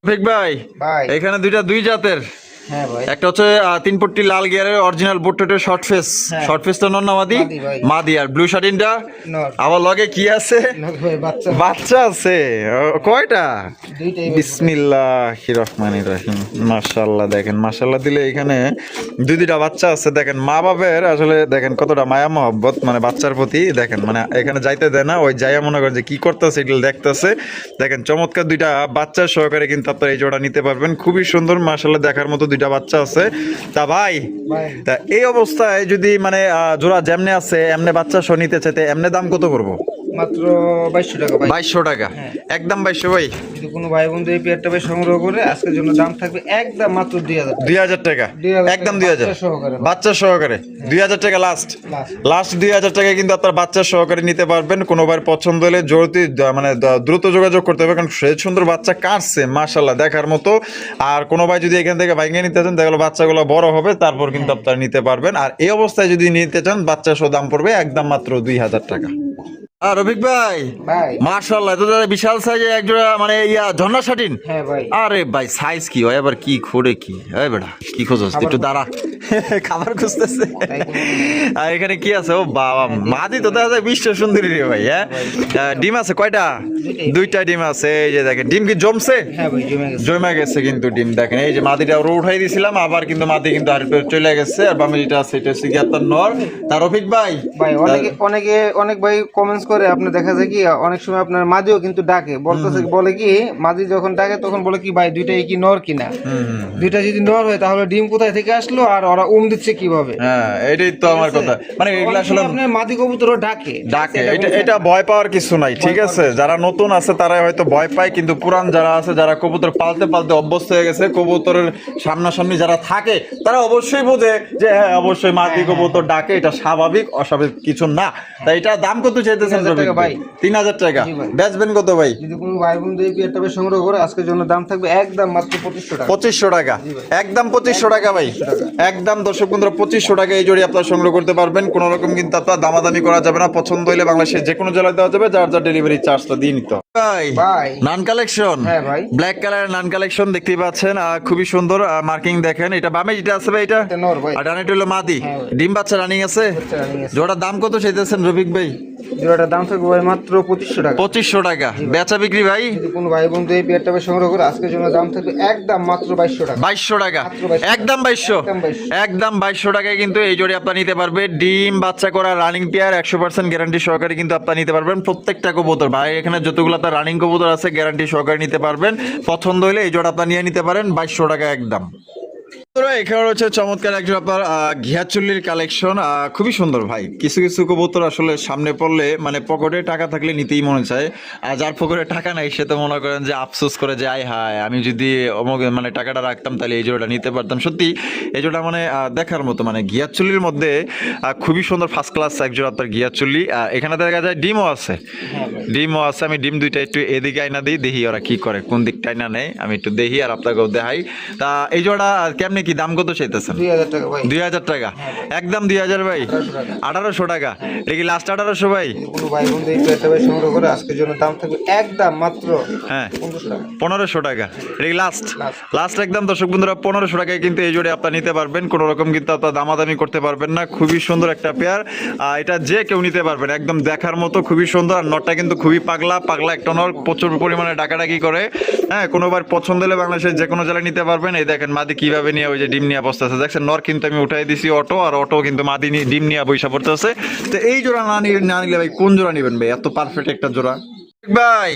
রফিক ভাই, ভাই এখানে দুই জাতের। হ্যাঁ ভাই। একটা হচ্ছে 3 পট্টি লাল গিয়ারের অরিজিনাল বোটের শর্ট ফেস। হ্যাঁ। শর্ট ফেস তো নর না মাদি? মাদি ভাই। মাদি। আর ব্লু শার্টিনটা নর। আবার লগে কি আছে? নর ভাই বাচ্চা। বাচ্চা আছে। কয়টা? দুইটাই ভাই। বিসমিল্লাহির রহমানির রহিম। মাশাআল্লাহ, দেখেন মাশাআল্লাহ দিলে এখানে দুইটা বাচ্চা আছে। দেখেন মা বাবার আসলে দেখেন কতটা মায়া মহব্বত মানে বাচ্চার প্রতি। দেখেন মানে এখানে যাইতে দেয় না, ওই যাইয়া মনে করেন যে কি করতেছে এগুলো দেখতেছে। দেখেন চমৎকার দুইটা বাচ্চা সহকারে কিন্তু আপনারা এই জোড়া নিতে পারবেন। খুবই সুন্দর মাশাআল্লাহ, দেখার মতো দুইটা বাচ্চা আছে। তা ভাই, ভাই তা এই অবস্থায় যদি মানে জোড়া যেমনে আছে এমনে বাচ্চা সহ নিতে চাইতে এমনে দাম কত করবো? মাত্র 2200 টাকা ভাই। 2200 টাকা। হ্যাঁ। একদম 2200 ভাই। যদি কোনো ভাই বন্ধু এই পেয়ারটা ভাই সংগ্রহ করে, আজকের জন্য দাম থাকবে একদম মাত্র 2000 টাকা। 2000 টাকা। 2000 একদম টাকা 2000 বাচ্চা সহকারে। বাচ্চা সহকারে 2000 টাকা লাস্ট। লাস্ট 2000 টাকা কিন্তু আপনার বাচ্চা সহকারে নিতে পারবেন। কোনো ভাই পছন্দ হলে মানে দ্রুত যোগাযোগ করতে হবে, কারণ সে সুন্দর বাচ্চা কাটছে মাশাআল্লাহ দেখার মতো। আর কোনো ভাই যদি এখান থেকে ভাঙিয়ে নিতে চান, তাহলে বাচ্চাগুলো বড় হবে, তারপর কিন্তু আপনারা নিতে পারবেন। আর এই অবস্থায় যদি নিতে চান, বাচ্চা সহ দাম পড়বে একদম মাত্র 2000 টাকা। আর রফিক ভাই, ভাই মাশাআল্লাহ, তো বিশাল সাইজে একজোড়া মানে ঝর্ণা শাটিন। হ্যাঁ ভাই। আরে ভাই সাইজ কি হয় আবার, কি খোড়ে কি এই বেটা, কি খোঁজছ? একটু দাঁড়া, খাবার খুঁজতেছে। আর এখানে কি আছে? ও বাবা, মাদি তো দেখা যায় বিশ্ব সুন্দরী রে ভাই। হ্যাঁ, ডিম আছে কয়টা? দুইটা ডিম আছে। এই যে দেখেন ডিম কি জমছে? হ্যাঁ ভাই জমে গেছে। জমে গেছে কিন্তু ডিম। দেখেন এই যে মাদিটা ওরা উঠাই দিয়েছিলাম, আবার কিন্তু মাদি কিন্তু আরেকটু চলে গেছে। আর বামে যেটা আছে এটা হচ্ছে কি আপনার নর। তার রফিক ভাই, ভাই অনেক ভাই কমেন্টস করে, আপনি দেখা যায় কি অনেক সময় আপনার মাদিও কিন্তু ডাকে, বলতেছে বলে কি মাদি যখন ডাকে তখন বলে কি ভাই দুইটাই কি নর কিনা। দুইটা যদি নর হয় তাহলে ডিম কোথায় থেকে আসলো আর ওরা দিচ্ছে কিভাবে? হ্যাঁ এটাই তো আমার কথা। মানে এগুলা আসলে আপনার মাদি কবুতরও ডাকে। এটা ভয় পাওয়ার কিছু নাই, ঠিক আছে? যারা নতুন আছে তারা হয়তো ভয় পায়, কিন্তু পুরান যারা আছে, যারা কবুতর পালতে পালতে অভ্যস্ত হয়ে গেছে, কবুতরের সামনাসামনি যারা থাকে, তারা অবশ্যই বোঝে যে হ্যাঁ অবশ্যই মাদি কবুতর ডাকে, এটা স্বাভাবিক, অস্বাভাবিক কিছু না। তাই এটা দাম কত চাইতেছেন ভাই? 3000 টাকা। বেচবেন কত ভাই? যদি কোনো ভাই বন্ধু এই পেয়ারটা সংগ্রহ করে, আজকের জন্য দাম থাকবে একদম মাত্র 2500 টাকা। 2500 টাকা। একদম 2500 টাকা ভাই। একদম দর্শক বন্ধুরা 2500 টাকা এই জোড়ি আপনারা সংগ্রহ করতে পারবেন। কোনো রকম কিন্তু আপনার দামাদামি করা যাবে না। পছন্দ হইলে বাংলাদেশের যে কোনো জেলায় দেওয়া যাবে, যার যার ডেলিভারি চার্জটা দিয়ে নিতে হবে। ভাই নান কালেকশন। হ্যাঁ ভাই। ব্ল্যাক কালারের নান কালেকশন দেখতেই পাচ্ছেন, খুবই সুন্দর মার্কিং দেখেন। এটা বামে যেটা আছে ভাই এটা নর ভাই। আর ডানেটা হলো মাদি। হ্যাঁ ভাই। ডিম বাচ্চা রানিং আছে। জোড়ার দাম কত চাইতেছেন রফিক ভাই? জোড়াটার দাম থাকবে ভাই মাত্র 2500 টাকা। 2500 টাকা। বেচা বিক্রি ভাই? যদি কোনো ভাই বন্ধু এই পেয়ারটা সংগ্রহ করে, আজকের জন্য দাম থাকবে একদম মাত্র 2200 টাকা। 2200 টাকা। মাত্র 2200 একদম 2200। একদম 2200 টাকায় কিন্তু এই জোড়ি আপনারা নিতে পারবে। ডিম বাচ্চা করা রানিং পেয়ার, 100% গ্যারান্টি সহকারে কিন্তু আপনারা নিতে পারবেন। প্রত্যেকটা কবুতর ভাই এখানে যতগুলো আপনার রানিং কবুতর আছে গ্যারান্টি সহকারে নিতে পারবেন। পছন্দ হলে এই জোড়া আপনারা নিয়ে নিতে পারেন 2200 টাকা একদম। এখানে রয়েছে চমৎকার একজন আপনার ঘিয়াচুল্লির কালেকশন, খুবই সুন্দর ভাই। কিছু কিছু কবুতর আসলে সামনে পড়লে মানে পকেটে টাকা থাকলে নিতেই মনে চায়, আর যার পকেটে টাকা নাই সে তো মনে করেন যে আফসোস করে যে আয় হায় আমি যদি অমুক মানে টাকাটা রাখতাম তাহলে এই জোড়াটা নিতে পারতাম। সত্যি এই জোড়া মানে দেখার মতো, মানে ঘিয়াচুল্লির মধ্যে খুবই সুন্দর ফার্স্ট ক্লাস একজন আপনার ঘিয়াচুল্লি। এখানে দেখা যায় ডিমও আছে, ডিমও আছে। আমি ডিম দুইটা একটু এদিকে আইনা দিই, দেখি ওরা কি করে, কোন দিকটা আইনা নেই আমি একটু দেখি আর আপনাকেও দেখাই। তা এই জোড়া কেমনে কি দাম কত চাইতেছেন? 2000 টাকা ভাই। 2000 টাকা, একদম 2000 ভাই। 1800 টাকা, এটা কি লাস্ট 1800 ভাই? কোনো ভাই বন্ধু এই পেয়ারটা ভাই সংগ্রহ করে আজকের জন্য দাম থাকবে একদম মাত্র হ্যাঁ 1500 1500 টাকা। টাকা, এটা কি লাস্ট একদম দর্শক বন্ধুরা 1500 টাকায় কিন্তু এই জোড়ে আপনার নিতে পারবেন, কোনো রকম কিন্তু আপনার দামাদামি করতে পারবেন না। খুবই সুন্দর একটা পেয়ার, এটা যে কেউ নিতে পারবেন, একদম দেখার মতো খুবই সুন্দর। আর নটটা কিন্তু খুবই পাগলা একটা নর, প্রচুর পরিমাণে ডাকাডাকি করে। হ্যাঁ, কোনোবার পছন্দ হলে বাংলাদেশের যে কোনো জেলায় নিতে পারবেন। এই দেখেন মাদি কিভাবে নিয়ে ওই যে ডিম নিয়ে বসতে আছে দেখছেন। নর কিন্তু আমি উঠাই দিছি অটো, আর অটো কিন্তু মাদি ডিম নিয়ে বৈশা পড়তে আছে। তো এই জোড়া না নিলে ভাই কোন জোড়া নিবেন ভাই? এত পারফেক্ট একটা জোড়া ভাই।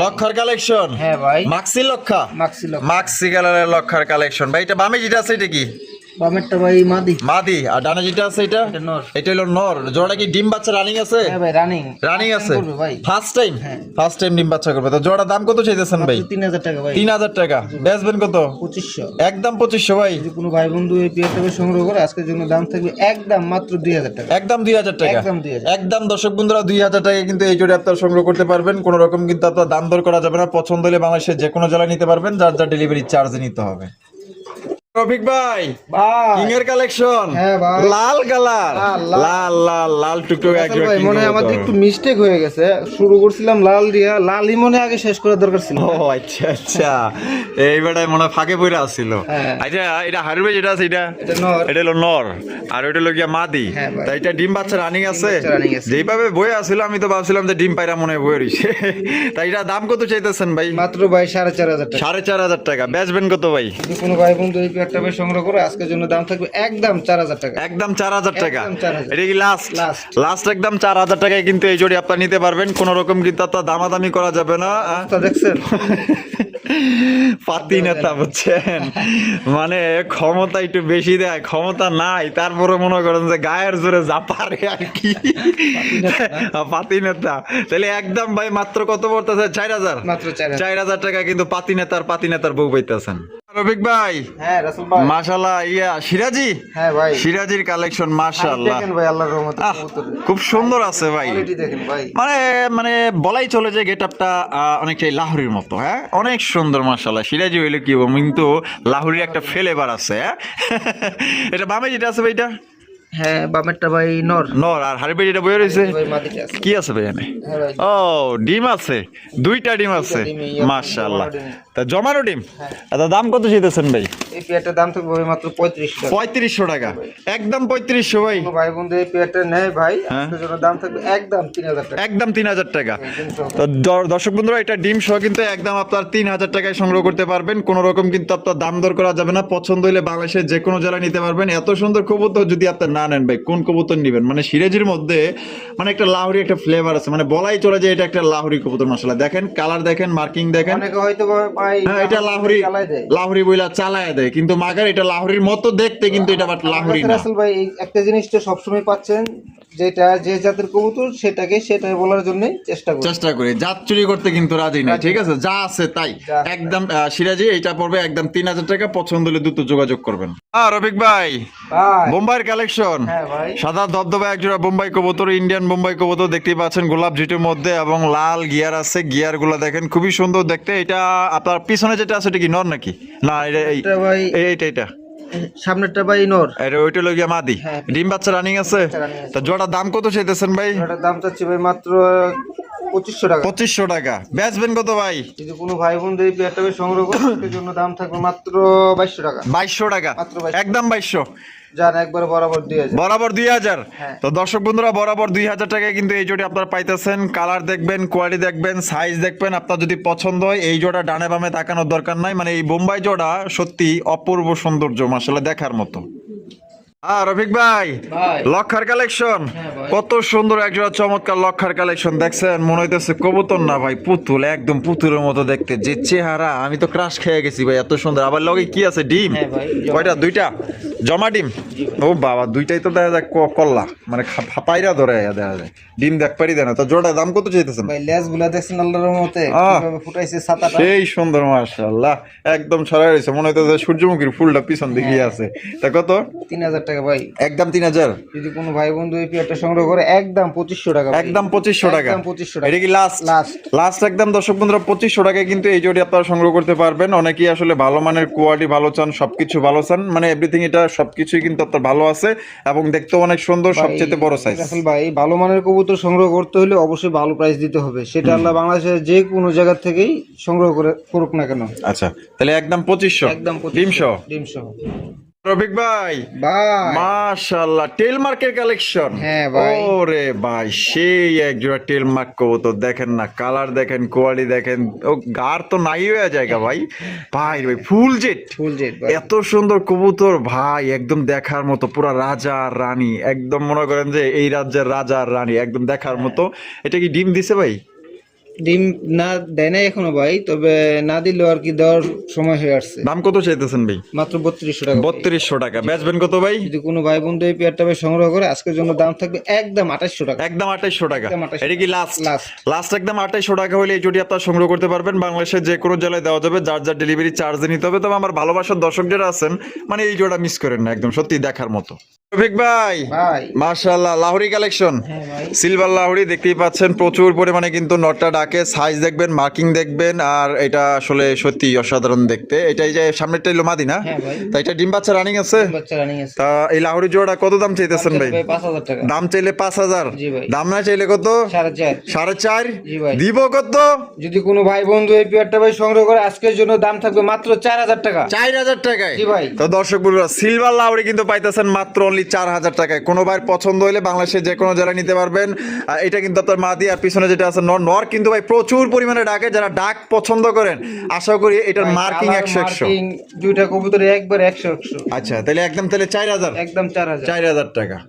লক্ষার কালেকশন। হ্যাঁ ভাই, মাক্সি লক্ষা, মাক্সি মাক্সি কালারের লক্ষার কালেকশন ভাই। এটা বামে যেটা আছে এটা কি? বামেরটা ভাই মাদি, আর ডানে যেটা আছে এটা নর। এটা হলো নর। জোড়াটা কি ডিম বাচ্চা রানিং আছে? হ্যাঁ ভাই, রানিং আছে ভাই। ফার্স্ট টাইম ডিম বাচ্চা করবে। তো জোড়া দাম কত চাইতেছেন ভাই? 3000 টাকা ভাই। 3000 টাকা, বেচবেন কত? 2500, একদম 2500 ভাই। যদি কোনো ভাই বন্ধু এই পেয়ারটা সংগ্রহ করে আজকের জন্য দাম থাকবে একদম মাত্র 2000 টাকা। একদম 2000 টাকা, একদম 2000। একদম দর্শক বন্ধুরা 2000 টাকা কিন্তু এই জোড়া আপনারা সংগ্রহ করতে পারবেন। কোনো রকম কিন্তু আপনার দাম দর করা যাবে না। পছন্দ হলে বাংলাদেশের যে কোনো জেলায় নিতে পারবেন, যার যার ডেলিভারি চার্জ নিতে হবে। রফিক ভাই, কিং এর কালেকশন। হ্যাঁ ভাই, লাল কালার, লাল, লাল টুকটুক একজন ভাই মনে হয় আমাদের একটু মিস্টেক হয়ে গেছে। শুরু করছিলাম লাল দিয়া, লালই মনে আগে শেষ করার দরকার ছিল। ও আচ্ছা আচ্ছা, এই বেটায় মনে হয় ফাঁকে পড়ে আসছিল। আচ্ছা, এটা হারবে যেটা আছে এটা নর, এটা হলো নর, আর ওইটা হলো গিয়া মাদি। তাই এটা ডিম বাচ্চা রানিং আছে। যেইভাবে বয়ে আসছিল আমি তো ভাবছিলাম যে ডিম পায়রা মনে হয় বয়ে রইছে। তাই এটা দাম কত চাইতেছেন ভাই? মাত্র ভাই 4500 টাকা। 4500 টাকা, বেচবেন কত ভাই? যদি কোনো ভাই বন্ধু এই পেয়ারটা ভাই সংগ্রহ করে আজকের জন্য দাম থাকবে একদম 4000 টাকা। একদম 4000 টাকা, একদম 4000। এটা কি লাস্ট একদম 4000 টাকায় কিন্তু এই জোড়ি আপনারা নিতে পারবেন। কোনো রকম কিন্তু আপনার দামাদামি করা যাবে না। তা দেখছেন পাতি নেতা বুঝছেন, মানে ক্ষমতা একটু বেশি দেয়, ক্ষমতা নাই তারপরে মনে করেন যে গায়ের জোরে যা পারে আর কি। পাতি নেতা। তাহলে একদম ভাই মাত্র কত পড়তেছে? 4000, মাত্র 4000 টাকা কিন্তু পাতি নেতার বউ পাইতেছেন। রফিক ভাই, হ্যাঁ রাসেল ভাই, মাশাআল্লাহ। সিরাজি, হ্যাঁ ভাই, সিরাজির কালেকশন মাশাআল্লাহ। দেখেন ভাই আল্লাহর রহমতে কবুতর খুব সুন্দর আছে ভাই। কোয়ালিটি দেখেন ভাই, মানে বলাই চলে যে গেটআপটা অনেকটাই লাহোরির মতো। হ্যাঁ, অনেক সুন্দর মাশাআল্লাহ। সিরাজি হইলে কি হবে, কিন্তু লাহোরির একটা ফ্লেভার আছে। হ্যাঁ, এটা বামে যেটা আছে ভাই এটা? হ্যাঁ বামেরটা ভাই নর, আর হারিবে যেটা বয়ে রয়েছে ভাই মাদিটা আছে। কি আছে ভাই এখানে? হ্যাঁ ভাই, ও ডিম আছে, দুইটা ডিম আছে মাশাআল্লাহ। তা জমানো ডিম। আচ্ছা, দাম কত চাইতেছেন ভাই? এই পেয়ারটার দাম থাকবে ভাই মাত্র 3500 টাকা। 3500 টাকা, একদম 3500 ভাই। কোনো ভাই বন্ধু এই পেয়ারটা নেয় ভাই আজকের জন্য দাম থাকবে একদম 3000 টাকা। একদম 3000 টাকা। তো দর্শক বন্ধুরা, এটা ডিম সহ কিন্তু একদম আপনার 3000 টাকায় সংগ্রহ করতে পারবেন। কোনো রকম কিন্তু আপনার দাম দর করা যাবে না। পছন্দ হলে বাংলাদেশের যে কোনো জেলায় নিতে পারবেন। এত সুন্দর কবুতর যদি আপনার না নেন ভাই, কোন কবুতর নিবেন? মানে সিরাজির মধ্যে মানে একটা লাহোরি একটা ফ্লেভার আছে, মানে বলাই চলে যে এটা একটা লাহোরি কবুতর। মাশাআল্লাহ, দেখেন কালার, দেখেন মার্কিং, দেখেন। অনেকে হয়তো ভাই হ্যাঁ, এটা লাহোরি বইলা চালায় দেয়, কিন্তু মাগার এটা লাহোরির মতো দেখতে, কিন্তু এটা বাট লাহোরি না। রাসেল ভাই, এই একটা জিনিস তো সবসময় পাচ্ছেন, যেটা যে জাতের কবুতর সেটাই বলার জন্য চেষ্টা করি। জাত চুরি করতে কিন্তু রাজি নাই, ঠিক আছে? যা আছে তাই। একদম সিরাজি এটা পড়বে একদম 3000 টাকা। পছন্দ হলে দ্রুত যোগাযোগ করবেন। রফিক ভাই, বোম্বাইয়ের কালেকশন। হ্যাঁ ভাই, সাদা ধবধবা একজোড়া বোম্বাই কবুতর, ইন্ডিয়ান বোম্বাই কবুতর দেখতে পাচ্ছেন, গোলাপ ঝিটের মধ্যে, এবং লাল গিয়ার আছে। গিয়ার গুলা দেখেন খুবই সুন্দর দেখতে। এটা আপনার পিছনে যেটা আছে এটা কি নর নাকি? না, এটা সামনেরটা ভাই নর, ওইটা লগিয়া মাদি। ডিম বাচ্চা রানিং আছে। তা জোড়া দাম কত চাইতেছেন ভাই? এটার দাম চাচ্ছি ভাই মাত্র 2500 টাকা। 2500 টাকা, বেচবেন কত ভাই? যদি কোনো ভাই বন্ধু এই পেয়ারটা সংগ্রহ করে এর জন্য দাম থাকবে মাত্র 2200 টাকা। 2200 টাকা, একদম 2200। জান একবার বরাবর 2000। বরাবর 2000। তো দর্শক বন্ধুরা, বরাবর 2000 টাকায় কিন্তু এই জোড়া আপনারা পাইতেছেন। কালার দেখবেন, কোয়ালিটি দেখবেন, সাইজ দেখবেন। আপনার যদি পছন্দ হয় এই জোড়া ডানে বামে তাকানোর দরকার নাই। মানে এই বোম্বাই জোড়া সত্যি অপূর্ব সৌন্দর্য, মাশাআল্লাহ, দেখার মতো। রফিক ভাই, ভাই লক্ষার কালেকশন, হ্যাঁ ভাই। কত সুন্দর একজোড়া চমৎকার লক্ষার কালেকশন দেখছেন, মনে হইতেছে কবুতর না ভাই, পুতুল, একদম পুতুলের মতো দেখতে, যে চেহারা, আমি তো ক্রাশ খেয়ে গেছি ভাই, এত সুন্দর। আবার লগে কি আছে, ডিম? হ্যাঁ ভাই, জমা কয়টা? ডিম। দুইটা জমা ডিম। ও বাবা, দুইটাই তো দেখা যায় কল্লা, মানে পায়রা ধরে দেখা যায়, ডিম দেখ পারি দেয় না। তো জোড়া দাম কত চাইতেছেন? ভাই লেজ গুলা দেখছেন আল্লাহর রহমতে আহ। কিভাবে ফুটাইছে ছাতাটা। সেই সুন্দর, মাশাআল্লাহ, একদম ছড়াই রয়েছে, মনে হইতেছে সূর্যমুখীর ফুলটা পিছন দিকে আছে। তা কত? 3000 টাকা ভাই। একদম 3000। যদি কোনো ভাই বন্ধু এই পেয়ারটা সংগ্রহ করে একদম 2500 টাকা ভাই। একদম 2500 টাকা। একদম 2500 টাকা। এটা কি লাস্ট? লাস্ট। লাস্ট একদম দর্শক বন্ধুরা 2500 টাকায় কিন্তু এই জোড়ি আপনারা সংগ্রহ করতে পারবেন। অনেকেই আসলে ভালো মানের কোয়ালিটি ভালো চান, সবকিছু ভালো চান, মানে এভরিথিং, এটা সবকিছুই কিন্তু আপনার ভালো আছে এবং দেখতেও অনেক সুন্দর, সবচেয়ে বড় সাইজ। রাসেল ভাই, ভালো মানের কবুতর সংগ্রহ করতে হলে অবশ্যই ভালো প্রাইস দিতে হবে, সেটা আল্লাহ বাংলাদেশের যে কোনো জায়গা থেকেই সংগ্রহ করে করুক না কেন। আচ্ছা, তাহলে একদম 2500। একদম 2500 ডিম সহ। ডিম সহ। রফিক ভাই, ভাই মাশাআল্লাহ, টেল মার্কের কালেকশন। হ্যাঁ ভাই। ওরে ভাই, সেই এক জোড়া টেল মার্ক কবুতর, দেখেন না, কালার দেখেন, কোয়ালিটি দেখেন, ও গার তো নাই হয়ে জায়গা ভাই। ভাই ভাই, ফুল জেট, ফুল জেড ভাই। এত সুন্দর কবুতর ভাই, একদম দেখার মতো, পুরা রাজা আর রানী, একদম মনে করেন যে এই রাজ্যের রাজা আর রানী, একদম দেখার মতো। এটা কি ডিম দিছে ভাই? ডিম না দেয় নাই এখনো ভাই, তবে না দিলেও আর কি দেওয়ার সময় হয়ে আসছে। দাম কত চাইতেছেন ভাই? মাত্র 3200 টাকা ভাই। 3200 টাকা। বেচবেন কত ভাই? যদি কোনো ভাই বন্ধু এই পেয়ারটা ভাই সংগ্রহ করে আজকের জন্য দাম থাকবে একদম 2800 টাকা। একদম 2800 টাকা। একদম 2800 এটা কি লাস্ট? লাস্ট। লাস্ট একদম 2800 টাকা হলে এই জোড়ি আপনারা সংগ্রহ করতে পারবেন। বাংলাদেশের যে কোনো জেলায় দেওয়া যাবে, যার যার ডেলিভারি চার্জ নিতে হবে। তবে আমার ভালোবাসার দর্শক যারা আছেন, মানে এই জোড়া মিস করেন না, একদম সত্যি দেখার মতো। রফিক ভাই, ভাই মাশাআল্লাহ, লাহোরি কালেকশন, হ্যাঁ ভাই। সিলভার লাহোরি দেখতেই পাচ্ছেন, প্রচুর পরিমাণে কিন্তু নটটা ডাকে, সাইজ দেখবেন, মার্কিং দেখবেন, আর এটা আসলে সত্যি অসাধারণ দেখতে। এটাই যে সামনেরটা হলো মাদি না? হ্যাঁ ভাই। তা এটা ডিম বাচ্চা রানিং আছে? বাচ্চা রানিং আছে। তা এই লাহোরি জোড়া কত দাম চাইতেছেন ভাই? ভাই 5000 টাকা। দাম চাইলে 5000, জি ভাই। দাম না চাইলে কত? 4.5। 4.5। জি ভাই। দিব কত? যদি কোনো ভাই বন্ধু এই পেয়ারটা ভাই সংগ্রহ করে আজকের জন্য দাম থাকবে মাত্র 4000 টাকা। 4000 টাকায়। জি ভাই। তো দর্শক বন্ধুরা, সিলভার লাহোরি কিন্তু পাইতেছেন মাত্র অনলি 4000 টাকায়। কোনো ভাই পছন্দ হলে বাংলাদেশের যে কোনো জেলায় নিতে পারবেন। আর এটা কিন্তু আপনার মাদি, আর পিছনে যেটা আছে নর। নর কিন্তু ভাই প্রচুর পরিমাণে ডাকে, যারা ডাক পছন্দ করেন আশা করি এটার ভাই, মার্কিং কালার 100 100। মার্কিং দুইটা কবুতরে একবার 100 100। আচ্ছা, তাহলে একদম 4000। একদম 4000। 4000 টাকা।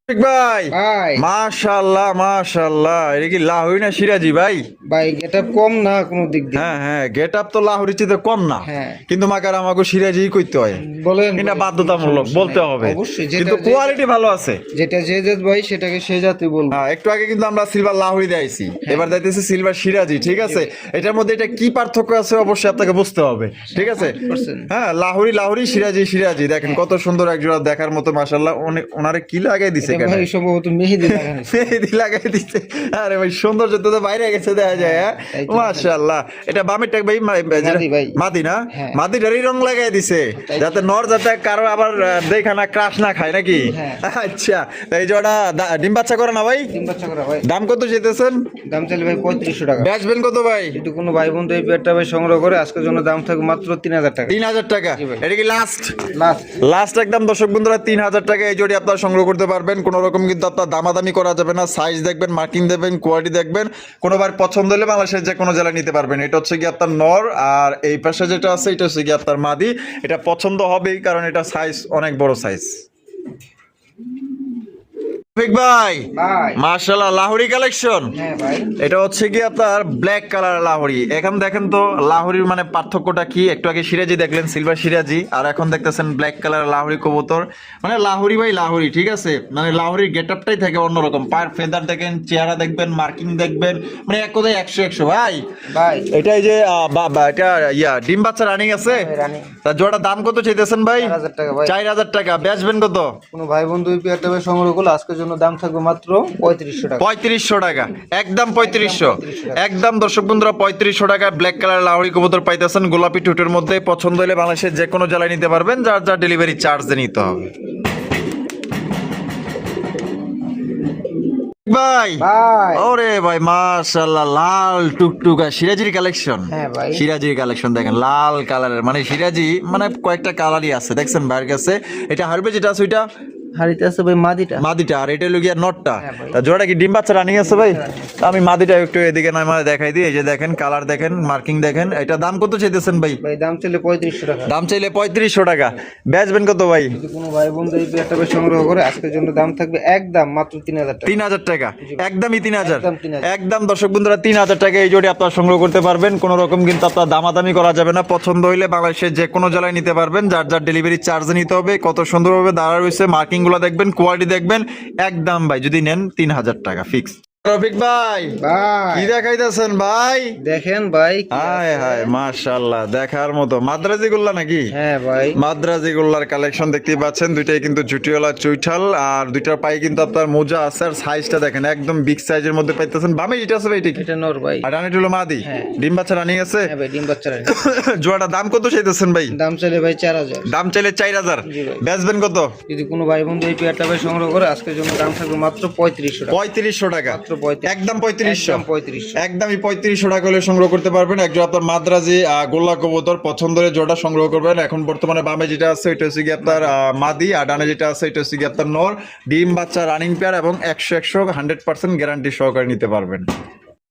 রফিক ভাই, ভাই মাশাআল্লাহ মাশাআল্লাহ, এটা কি লাহোরি না সিরাজি ভাই? ভাই এটা কম না কোনো দিক দিয়ে। হ্যাঁ হ্যাঁ, গেট আপ তো লাহোরির চেয়ে কম না, হ্যাঁ। কিন্তু মাকার আমাকে সিরাজি করতে হয়, বলেন এটা বাধ্যতামূলক বলতে হবে, অবশ্যই, কিন্তু কোয়ালিটি ভালো আছে। যেটা যে জাত ভাই সেটাকে সে জাতই বলবো। হ্যাঁ, একটু আগে কিন্তু আমরা সিলভার লাহোরি দিয়েছি, এবার দিতেছি সিলভার সিরাজি, ঠিক আছে? এটার মধ্যে এটা কি পার্থক্য আছে অবশ্যই আপনাকে বুঝতে হবে, ঠিক আছে? 100%। হ্যাঁ, লাহোরি লাহোরি, সিরাজি সিরাজি, দেখেন কত সুন্দর একজোড়া, দেখার মতো, মাশাআল্লাহ। ওনারে কি লাগাই দিছে, এটা ভাই সম্ভবত মেহেদি লাগানো আছে। মেহেদি লাগাই দিছে। আরে ভাই, সৌন্দর্য তো বাইরে গেছে দেখা যায়। হ্যাঁ, তাই তো। মাশাআল্লাহ। এটা বামেরটা ভাই মাদি ভাই। মাদি না? হ্যাঁ। মাদিটারই রং লাগাই দিছে, যাতে নর যাতে কারো আবার দেখা না ক্রাশ না খায় নাকি? হ্যাঁ। আচ্ছা, তো এই জোড়া ডিম বাচ্চা করে না ভাই? তিন বাচ্চা করা ভাই। দাম কত যেতেছেন? দাম চাইলে ভাই 3500 টাকা। বেচবেন কত ভাই? যদি কোনো ভাই বন্ধু এই পেয়ারটা ভাই সংগ্রহ করে আজকের জন্য দাম থাকবে মাত্র 3000 টাকা। 3000 টাকা। জি ভাই। এটা কি লাস্ট? লাস্ট। লাস্ট একদম দর্শক বন্ধুরা, 3000 টাকা এই জোড়ি আপনারা সংগ্রহ করতে পারবেন। কোনো রকম কিন্তু আপনার দামাদামি করা যাবে না, সাইজ দেখবেন, মার্কিং দেখবেন, কোয়ালিটি দেখবেন, কোনোবার পছন্দ হলে বাংলাদেশের যে কোনো জেলায় নিতে পারবেন। এটা হচ্ছে কি আপনার নর, আর এই পাশে যেটা আছে এটা হচ্ছে কি আপনার মাদি। এটা পছন্দ হবেই, কারণ এটা সাইজ অনেক বড় সাইজ। রফিক ভাই, ভাই মাশাআল্লাহ, লাহোরি কালেকশন। হ্যাঁ ভাই। এটা হচ্ছে কি আপনার ব্ল্যাক কালার লাহোরি। এখন দেখেন তো লাহোরির মানে পার্থক্যটা কি। একটু আগে সিরাজি দেখলেন, সিলভার সিরাজি, আর এখন দেখতেছেন ব্ল্যাক কালার লাহোরি কবুতর। মানে লাহোরি ভাই লাহোরি, ঠিক আছে? মানে লাহোরির গেটআপটাই থাকে অন্যরকম, পায়ের ফেদার দেখেন, চেহারা দেখবেন, মার্কিং দেখবেন, মানে এক কথায় 100 100 ভাই। ভাই এটাই যে এটা ডিম বাচ্চা রানিং আছে। রানী তা জোড়ার দাম কত চাইতেছেন ভাই? 4000 টাকা ভাই। 4000 টাকা। বেচবেন কত? কোনো ভাই বন্ধু এই পেয়ারটা ভাই সংগ্রহ করলে আজকের জন্য দাম থাকবে মাত্র 3500 টাকা। 3500 টাকা। একদম 3500। একদম দর্শক বন্ধুরা 3500 টাকায় ব্ল্যাক কালার লাহোরি কবুতর পাইতেছেন, গোলাপি টুটের মধ্যে। পছন্দ হলে বাংলাদেশের যে কোনো জেলায় নিতে পারবেন, যার যার ডেলিভারি চার্জ দিয়ে নিতে হবে। ভাই, ভাই ওরে ভাই, মাশাআল্লাহ, লাল টুকটুকা সিরাজির কালেকশন। হ্যাঁ ভাই। সিরাজির কালেকশন দেখেন, লাল কালারের, মানে সিরাজি মানে কয়েকটা কালারই আছে, দেখছেন বাইরের কাছে। এটা হারবে যেটা আছে ওইটা হাড়িতে আছে ভাই মাদিটা। মাদিটা, আর এটা হলো গিয়া নটটা। হ্যাঁ ভাই। তা জোড়াটা কি ডিম বাচ্চা রানিং আছে ভাই? তা আমি মাদিটা একটু এদিকে না মানে দেখাই দিই। এই যে দেখেন কালার দেখেন, মার্কিং দেখেন। এটা দাম কত চাইতেছেন ভাই? ভাই দাম চাইলে 3500 টাকা। দাম চাইলে 3500 টাকা। বেচবেন কত ভাই? যদি কোনো ভাই বন্ধু এই পেয়ারটা ভাই সংগ্রহ করে আজকের জন্য দাম থাকবে একদম মাত্র 3000 টাকা। 3000 টাকা, একদমই 3000। একদম 3000। একদম দর্শক বন্ধুরা 3000 টাকা এই জোড়ি আপনারা সংগ্রহ করতে পারবেন। কোনো রকম কিন্তু আপনার দামাদামি করা যাবে না। পছন্দ হইলে বাংলাদেশের যে কোনো জেলায় নিতে পারবেন। যার যার ডেলিভারি চার্জ নিতে হবে। কত সুন্দরভাবে দাঁড়া রয়েছে, মার্কিং গুলো দেখবেন, কোয়ালিটি দেখবেন। একদম ভাই যদি নেন 3000 টাকা ফিক্স। রফিক ভাই ভাই কি দেখাইতেছেন ভাই? দেখেন ভাই কি হায় আছে। হায় মাশাআল্লাহ, দেখার মতো মাদ্রাজি গোল্লা নাকি? হ্যাঁ ভাই মাদ্রাজি গোল্লার কালেকশন দেখতেই পাচ্ছেন। দুইটাই কিন্তু জুটিওয়ালা চুইঠাল, আর দুইটার পায়ে কিন্তু আপনার মোজা আছে। আর সাইজটা দেখেন একদম বিগ সাইজের মধ্যে পাইতেছেন। বামে যেটা আছে ভাই এটা কি? এটা নর ভাই। আর ডানে হলো মাদি। হ্যাঁ। ডিম বাচ্চা রানিং আছে। হ্যাঁ ভাই ডিম বাচ্চা রাখে। জোড়াটা দাম কত চাইতেছেন ভাই? দাম চাইলে ভাই 4000। দাম চাইলে 4000। জি ভাই। বেচবেন কত? যদি কোনো ভাই বন্ধু এই পেয়ারটা ভাই সংগ্রহ করে আজকের জন্য দাম থাকবে মাত্র 3500 টাকা। 3500 টাকা। মাত্র 3500। একদম 3500। একদম 3500। একদমই 3500 টাকা হলে সংগ্রহ করতে পারবেন। একজন আপনার মাদ্রাজি গোল্লা কবুতর পছন্দ হলে জোড়া সংগ্রহ করবেন। এখন বর্তমানে বামে যেটা আছে ওইটা হচ্ছে কি আপনার মাদি, আর ডানে যেটা আছে এটা হচ্ছে কি আপনার নর। ডিম বাচ্চা রানিং পেয়ার এবং 100% গ্যারান্টি সহকারে নিতে পারবেন।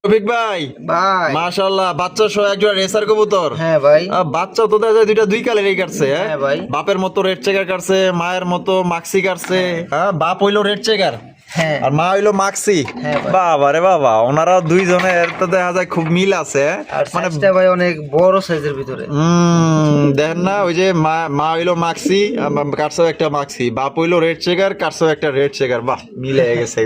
রফিক ভাই ভাই মাশাআল্লাহ, বাচ্চা সহ একজোড়া রেসার কবুতর। হ্যাঁ ভাই। বাচ্চা তো দেখা যায় দুইটা দুই কালারই কাটছে। হ্যাঁ ভাই। বাপের মতো রেড চেকার কাটছে, মায়ের মতো মাক্সি কাটছে। হ্যাঁ, বাপ হইলো রেড চেকার হ্যাঁ আর মা হইলো মাক্সি। হ্যাঁ ভাই। বাবা রে বাবা, ওনারা দুইজনের তো দেখা যায় খুব মিল আছে। আর মানে সাইজটা ভাই অনেক বড় সাইজের ভিতরে। দেখেন না, ওই যে মা হইলো মাক্সি, কাটছে একটা মাক্সি। বাপ হইলো রেড চেকার, কাটছে একটা রেড চেকার। বাহ, মিলে গেছে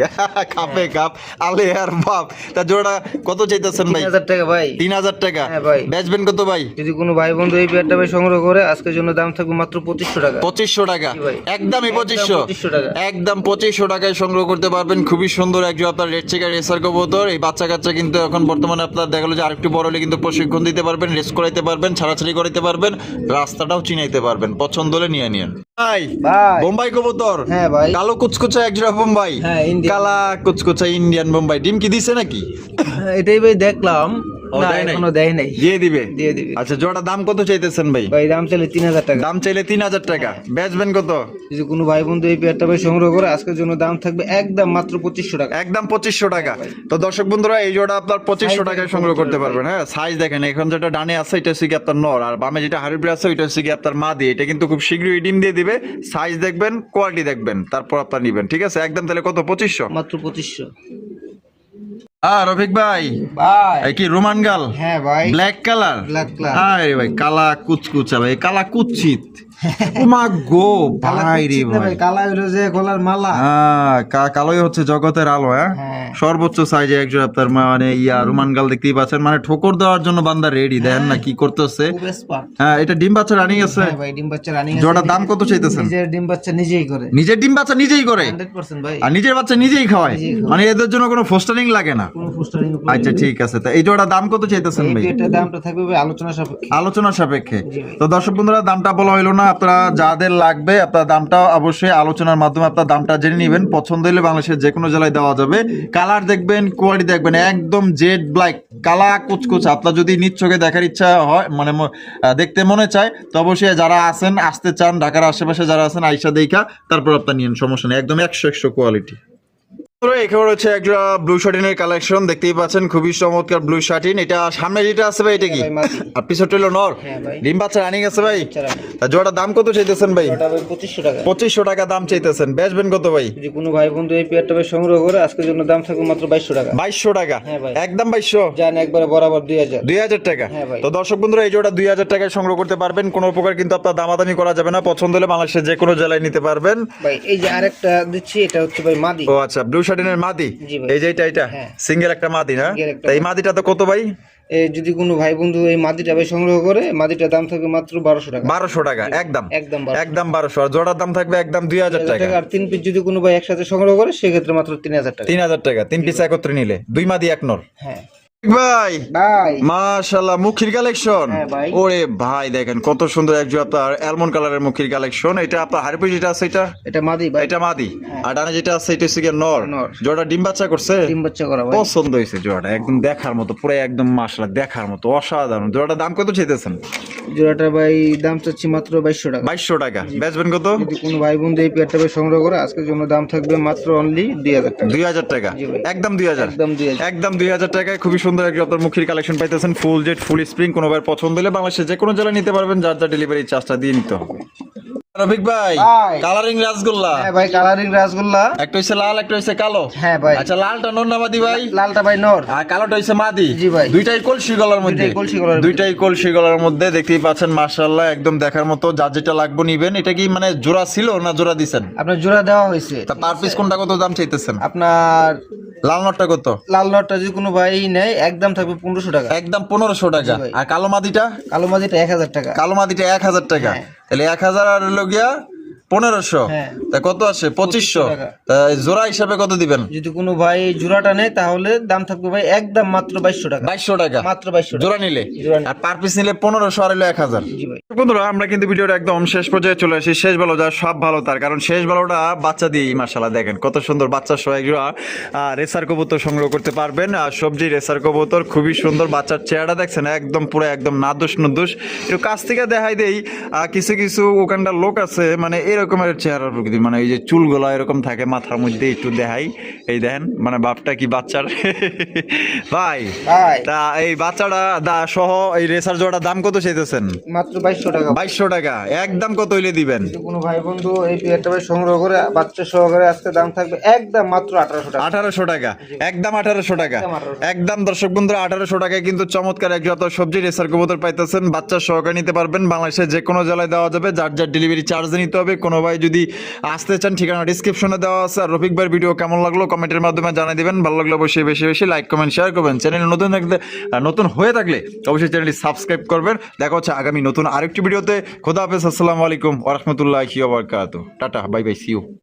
কাপে কাপ আলে আর বাপ। তা জোড়া কত চাইতেছেন ভাই? 3000 টাকা ভাই। 3000 টাকা। হ্যাঁ ভাই। বেচবেন কত ভাই? যদি কোনো ভাই বন্ধু এই পেয়ারটা ভাই সংগ্রহ করে আজকের জন্য দাম থাকবে মাত্র 2500 টাকা। 2500 টাকা। জি ভাই। একদমই 2500। 2500 টাকা। একদম 2500 টাকায় সংগ্রহ করতে পারবেন। খুবই সুন্দর একজন আপনার রেড চেকার রেসার কবুতর। এই বাচ্চা কাচ্চা কিন্তু এখন বর্তমানে আপনার দেখা গেলো যে আরেকটু বড় হলে কিন্তু প্রশিক্ষণ দিতে পারবেন, রেস করাইতে পারবেন, ছাড়াছাড়ি করাইতে পারবেন, রাস্তাটাও চিনাইতে পারবেন। পছন্দ হলে নিয়ে নিন ভাই। ভাই বোম্বাই কবুতর। হ্যাঁ ভাই। কালো কুচকুচা একজোড়া বোম্বাই। হ্যাঁ, ইন্ডিয়ান। কালা কুচকুচা ইন্ডিয়ান বোম্বাই। ডিম কি দিছে নাকি? এটাই ভাই দেখলাম। ও, না দেয় নাই? এখনো দেয় নাই। দিয়ে দিবে। দিয়ে দিবে। আচ্ছা, জোড়া দাম কত চাইতেছেন ভাই? ভাই দাম চাইলে 3000 টাকা। দাম চাইলে 3000 টাকা। বেচবেন কত? যদি কোনো ভাই বন্ধু এই পেয়ারটা ভাই সংগ্রহ করে আজকের জন্য দাম থাকবে একদম মাত্র 2500 টাকা। একদম 2500 টাকা। তো দর্শক বন্ধুরা এই জোড়া আপনার 2500 টাকায় সংগ্রহ করতে পারবেন। হ্যাঁ, সাইজ দেখেন, এখন যেটা ডানে আছে এটা হচ্ছে কি আপনার নর, আর বামে যেটা হাইব্রিড আছে ওইটা হচ্ছে কি আপনার মাদি। এটা কিন্তু খুব শীঘ্রই ডিম দিয়ে দিবে। সাইজ দেখবেন, কোয়ালিটি দেখবেন, তারপর আপনার নিবেন। ঠিক আছে, একদম তাহলে কত? 2500। মাত্র 2500। রফিক ভাই, ভাই এই কি রোমান গাল? হ্যাঁ ভাই। Black colour. Black colour. আরে ভাই, কালা কুচকুচা ভাই, কালা কুচিত। ওমা গো ভাই রে ভাই। কালা হলো যে গলার মালা। হ্যাঁ, কালোই হচ্ছে জগতের আলো। হ্যাঁ, হ্যাঁ। সর্বোচ্চ সাইজে একজন আপনার মানে রোমান গাল দেখতেই পাচ্ছেন। মানে ঠোকর দেওয়ার জন্য বান্দা রেডি। দেখেন না কি করতেছে। খুব স্মার্ট। হ্যাঁ, এটা ডিম বাচ্চা রানিং আছে। হ্যাঁ ভাই ডিম বাচ্চা রানিং আছে। জোড়ার দাম কত চাইতেছেন? নিজের ডিম বাচ্চা নিজেই করে। নিজের ডিম বাচ্চা নিজেই করে 100% ভাই। আর নিজের বাচ্চা নিজেই খাওয়ায়। নিজেই খাওয়ায়। মানে এদের জন্য কোনো ফোস্টারিং লাগে না। কোনো ফুস্টারিং আচ্ছা ঠিক আছে। তা এই জোড়ার দাম কত চাইতেছেন ভাই? এটার দামটা থাকবে ভাই আলোচনা সাপেক্ষে। আলোচনা সাপেক্ষে। জি ভাই। তো দর্শক বন্ধুরা, দামটা বলা হইলো না। আপনারা যাদের লাগবে আপনার দামটা অবশ্যই আলোচনার মাধ্যমে আপনার দামটা জেনে নেবেন। পছন্দ হলে বাংলাদেশের যে কোনো জেলায় দেওয়া যাবে। কালার দেখবেন, কোয়ালিটি দেখবেন, একদম জেড ব্ল্যাক কালা কুচকুচ। আপনার যদি নিজ চোখে দেখার ইচ্ছা হয়, মানে দেখতে মনে চায়, তো অবশ্যই যারা আছেন, আসতে চান, ঢাকার আশেপাশে যারা আছেন, আইসা দেখা তারপর আপনার নিয়েন, সমস্যা নেই। একদম 100 কোয়ালিটি। এখানে হচ্ছে একটা ব্লু শার্টিনের কালেকশন দেখতেই পাচ্ছেন, খুবই চমৎকার ব্লু শার্টিন। এটা সামনে যেটা আছে ভাই এটা কি? ভাই মাদি। আর পিছরটা হলো নর। হ্যাঁ ভাই। ডিম বাচ্চা রানিং আছে ভাই। বাচ্চা running। তা জোড়ার দাম কত চাইতেছেন ভাই? ওটা ভাই 2500 টাকা। 2500 টাকা দাম চাইতেছেন। বেচবেন কত ভাই? যদি কোনো ভাই বন্ধু এই পেয়ারটা ভাই সংগ্রহ করে আজকের জন্য দাম থাকবে মাত্র 2200 টাকা। 2200 টাকা। হ্যাঁ ভাই। একদম 2200। জান একবারে বরাবর 2000। 2000 টাকা। হ্যাঁ ভাই। তো দর্শক বন্ধুরা, এই জোড়া 2000 টাকায় সংগ্রহ করতে পারবেন। কোনো প্রকার কিন্তু আপনার দামাদামি করা যাবে না। পছন্দ হলে বাংলাদেশের যে কোনো জেলায় নিতে পারবেন। ভাই এই যে আরেকটা দিচ্ছি, এটা হচ্ছে ভাই মাদি। ও আচ্ছা, ব্লু শার্টিনের মাদি। জি ভাই। এই যে এটা হ্যাঁ। সিঙ্গেল একটা মাদি না? Single একটা তা এই মাদিটা তো কত ভাই? যদি কোনো ভাই বন্ধু এই মাদিটা ভাই সংগ্রহ করে, মাদিটার দাম থাকবে মাত্র 1200 টাকা। 1200 টাকা। একদম একদম 1200 একদম 1200। আর জোড়ার দাম থাকবে একদম 2000 টাকা। আর 3 পিস যদি কোনো ভাই একসাথে সংগ্রহ করে সেক্ষেত্রে মাত্র 3000 টাকা। 3000 টাকা 3 পিস একত্রে নিলে, দুই মাদি এক নর। হ্যাঁ। ভাই ভাই মাশাআল্লাহ মুখির কালেকশন। হ্যাঁ ভাই। ওরে ভাই দেখেন কত সুন্দর একজন আপনার অ্যালমন্ড কালারের মুখির কালেকশন। এটা আপনার হারিপি যেটা আছে এটা মাদি ভাই, এটা মাদি, আর ডানে যেটা আছে এটা হচ্ছে গিয়ে নর। নর। জোড়া ডিম বাচ্চা করছে, ডিম বাচ্চা করা ভাই। পছন্দ হয়েছে জোড়াটা, একদম দেখার মতো, পুরো একদম মাশাআল্লাহ দেখার মতো অসাধারণ। জোড়াটার দাম কত চাইতেছেন? জোড়াটা ভাই দাম চাচ্ছি মাত্র 2200 টাকা। 2200 টাকা। বেচবেন কত? যদি কোনো ভাই বন্ধু এই পেয়ারটা ভাই সংগ্রহ করে আজকের জন্য দাম থাকবে মাত্র অনলি 2000 টাকা। 2000 টাকা, জি ভাই। একদম 2000, একদম 2000। একদম 2000 টাকায় খুবই সুন্দর একটি আপনার মুখির কালেকশন পাইতেছেন। ফুল জেট, ফুল স্প্রিং, কোনো ভাই পছন্দ হলে বাংলাদেশে যে কোনো জেলায় নিতে পারবেন, যার যার ডেলিভারি চার্জটা দিয়ে নিতে হবে। রফিক ভাই ভাই। কালারিং রাসগোল্লা, হ্যাঁ ভাই, কালারিং রাসগোল্লা। একটা হচ্ছে লাল, একটা হচ্ছে কালো। হ্যাঁ ভাই। আচ্ছা, লালটা নর না মাদি ভাই? লালটা ভাই নর, আর কালোটা হচ্ছে মাদি। জি ভাই। দুইটাই কলসি গলার মধ্যে, দুইটাই কলসি গলার মধ্যে। দুইটাই কলসি গলার মধ্যে দেখতেই পাচ্ছেন মাশাআল্লাহ একদম দেখার মতো। যার যেটা লাগবে নিবেন। এটা কি মানে জোড়া ছিল না জোড়া দিছেন? আপনার জোড়া দেওয়া হয়েছে। তা পার পিস কোনটা কত দাম চাইতেছেন? আপনার লাল নটটা কত? লাল নটটা যদি কোনো ভাই নেয় একদম থাকবে 1500 টাকা। একদম 1500 টাকা। জি ভাই। আর কালো মাদিটা? কালো মাদিটা 1000 টাকা। কালো মাদিটা 1000 টাকা। হ্যাঁ। তাহলে 1000 আর হলো গিয়া 1500। হ্যাঁ। তা কত আসে? 2500 টাকা। তা জোড়া হিসাবে কত দিবেন? যদি কোনো ভাই জোড়াটা নেয় তাহলে দাম থাকবে ভাই একদম মাত্র 2200 টাকা। 2200 টাকা মাত্র 2200 টাকা। জোড়া নিলে। জোড়া নিলে। আর পার পিস নিলে 1500 আর হলো 1000। জি ভাই। বন্ধুরা আমরা কিন্তু ভিডিওর একদম শেষ পর্যায়ে চলে আসি। শেষ ভালো যা সব ভালো তার, কারণ শেষ ভালোটা বাচ্চা দিয়ে মাশাআল্লাহ দেখেন কত সুন্দর বাচ্চা সহ একজোড়া রেসার কবুতর সংগ্রহ করতে পারবেন। আর সবজি রেসার কবুতর খুবই সুন্দর। বাচ্চার চেহারা দেখছেন একদম পুরো একদম নাদুস নুদুস। একটু কাছ থেকে দেখাই দেই, কিছু কিছু ওখানকার লোক আছে মানে এরকমের চেহারার প্রকৃতি, মানে এই যে চুলগুলো এরকম থাকে মাথার মধ্যে, একটু দেখাই। এই দেখেন মানে বাপটা কি বাচ্চার ভাই। ভাই তা এই বাচ্চাটা সহ এই রেসার জোড়াটার দাম কত চাইতেছেন? মাত্র 2200 টাকা। 2200 টাকা। একদম কত হইলে দিবেন? যদি কোনো ভাই বন্ধু এই পেয়ারটা ভাই সংগ্রহ করে বাচ্চা সহকারে আজকে দাম থাকবে একদম মাত্র 1800 টাকা। 1800 টাকা। একদম 1800 টাকা। একদম 1800 একদম দর্শক বন্ধুরা 1800 টাকায় কিন্তু চমৎকার এক জোড়া সবজি রেসার কবুতর পাইতেছেন। বাচ্চা সহকারে নিতে পারবেন, বাংলাদেশের যে কোনো জেলায় দেওয়া যাবে, যার যার ডেলিভারি চার্জ নিতে হবে। কোনো ভাই যদি আসতে চান ঠিকানা ডিসক্রিপশনে দেওয়া আছে। আর রফিক ভাইয়ের ভিডিও কেমন লাগলো কমেন্টের মাধ্যমে জানিয়ে দিবেন। ভালো লাগলে অবশ্যই বেশি বেশি লাইক কমেন্ট শেয়ার করবেন। চ্যানেল নতুন হয়ে থাকলে অবশ্যই চ্যানেলটি সাবস্ক্রাইব করবেন। দেখা হচ্ছে আগামী নতুন আরেকটি ভিডিওতে। খোদা হাফেজ, আসসালামু আলাইকুম ওয়া রাহমাতুল্লাহি ওয়া বারাকাতুহু। Tata, bye bye, see you.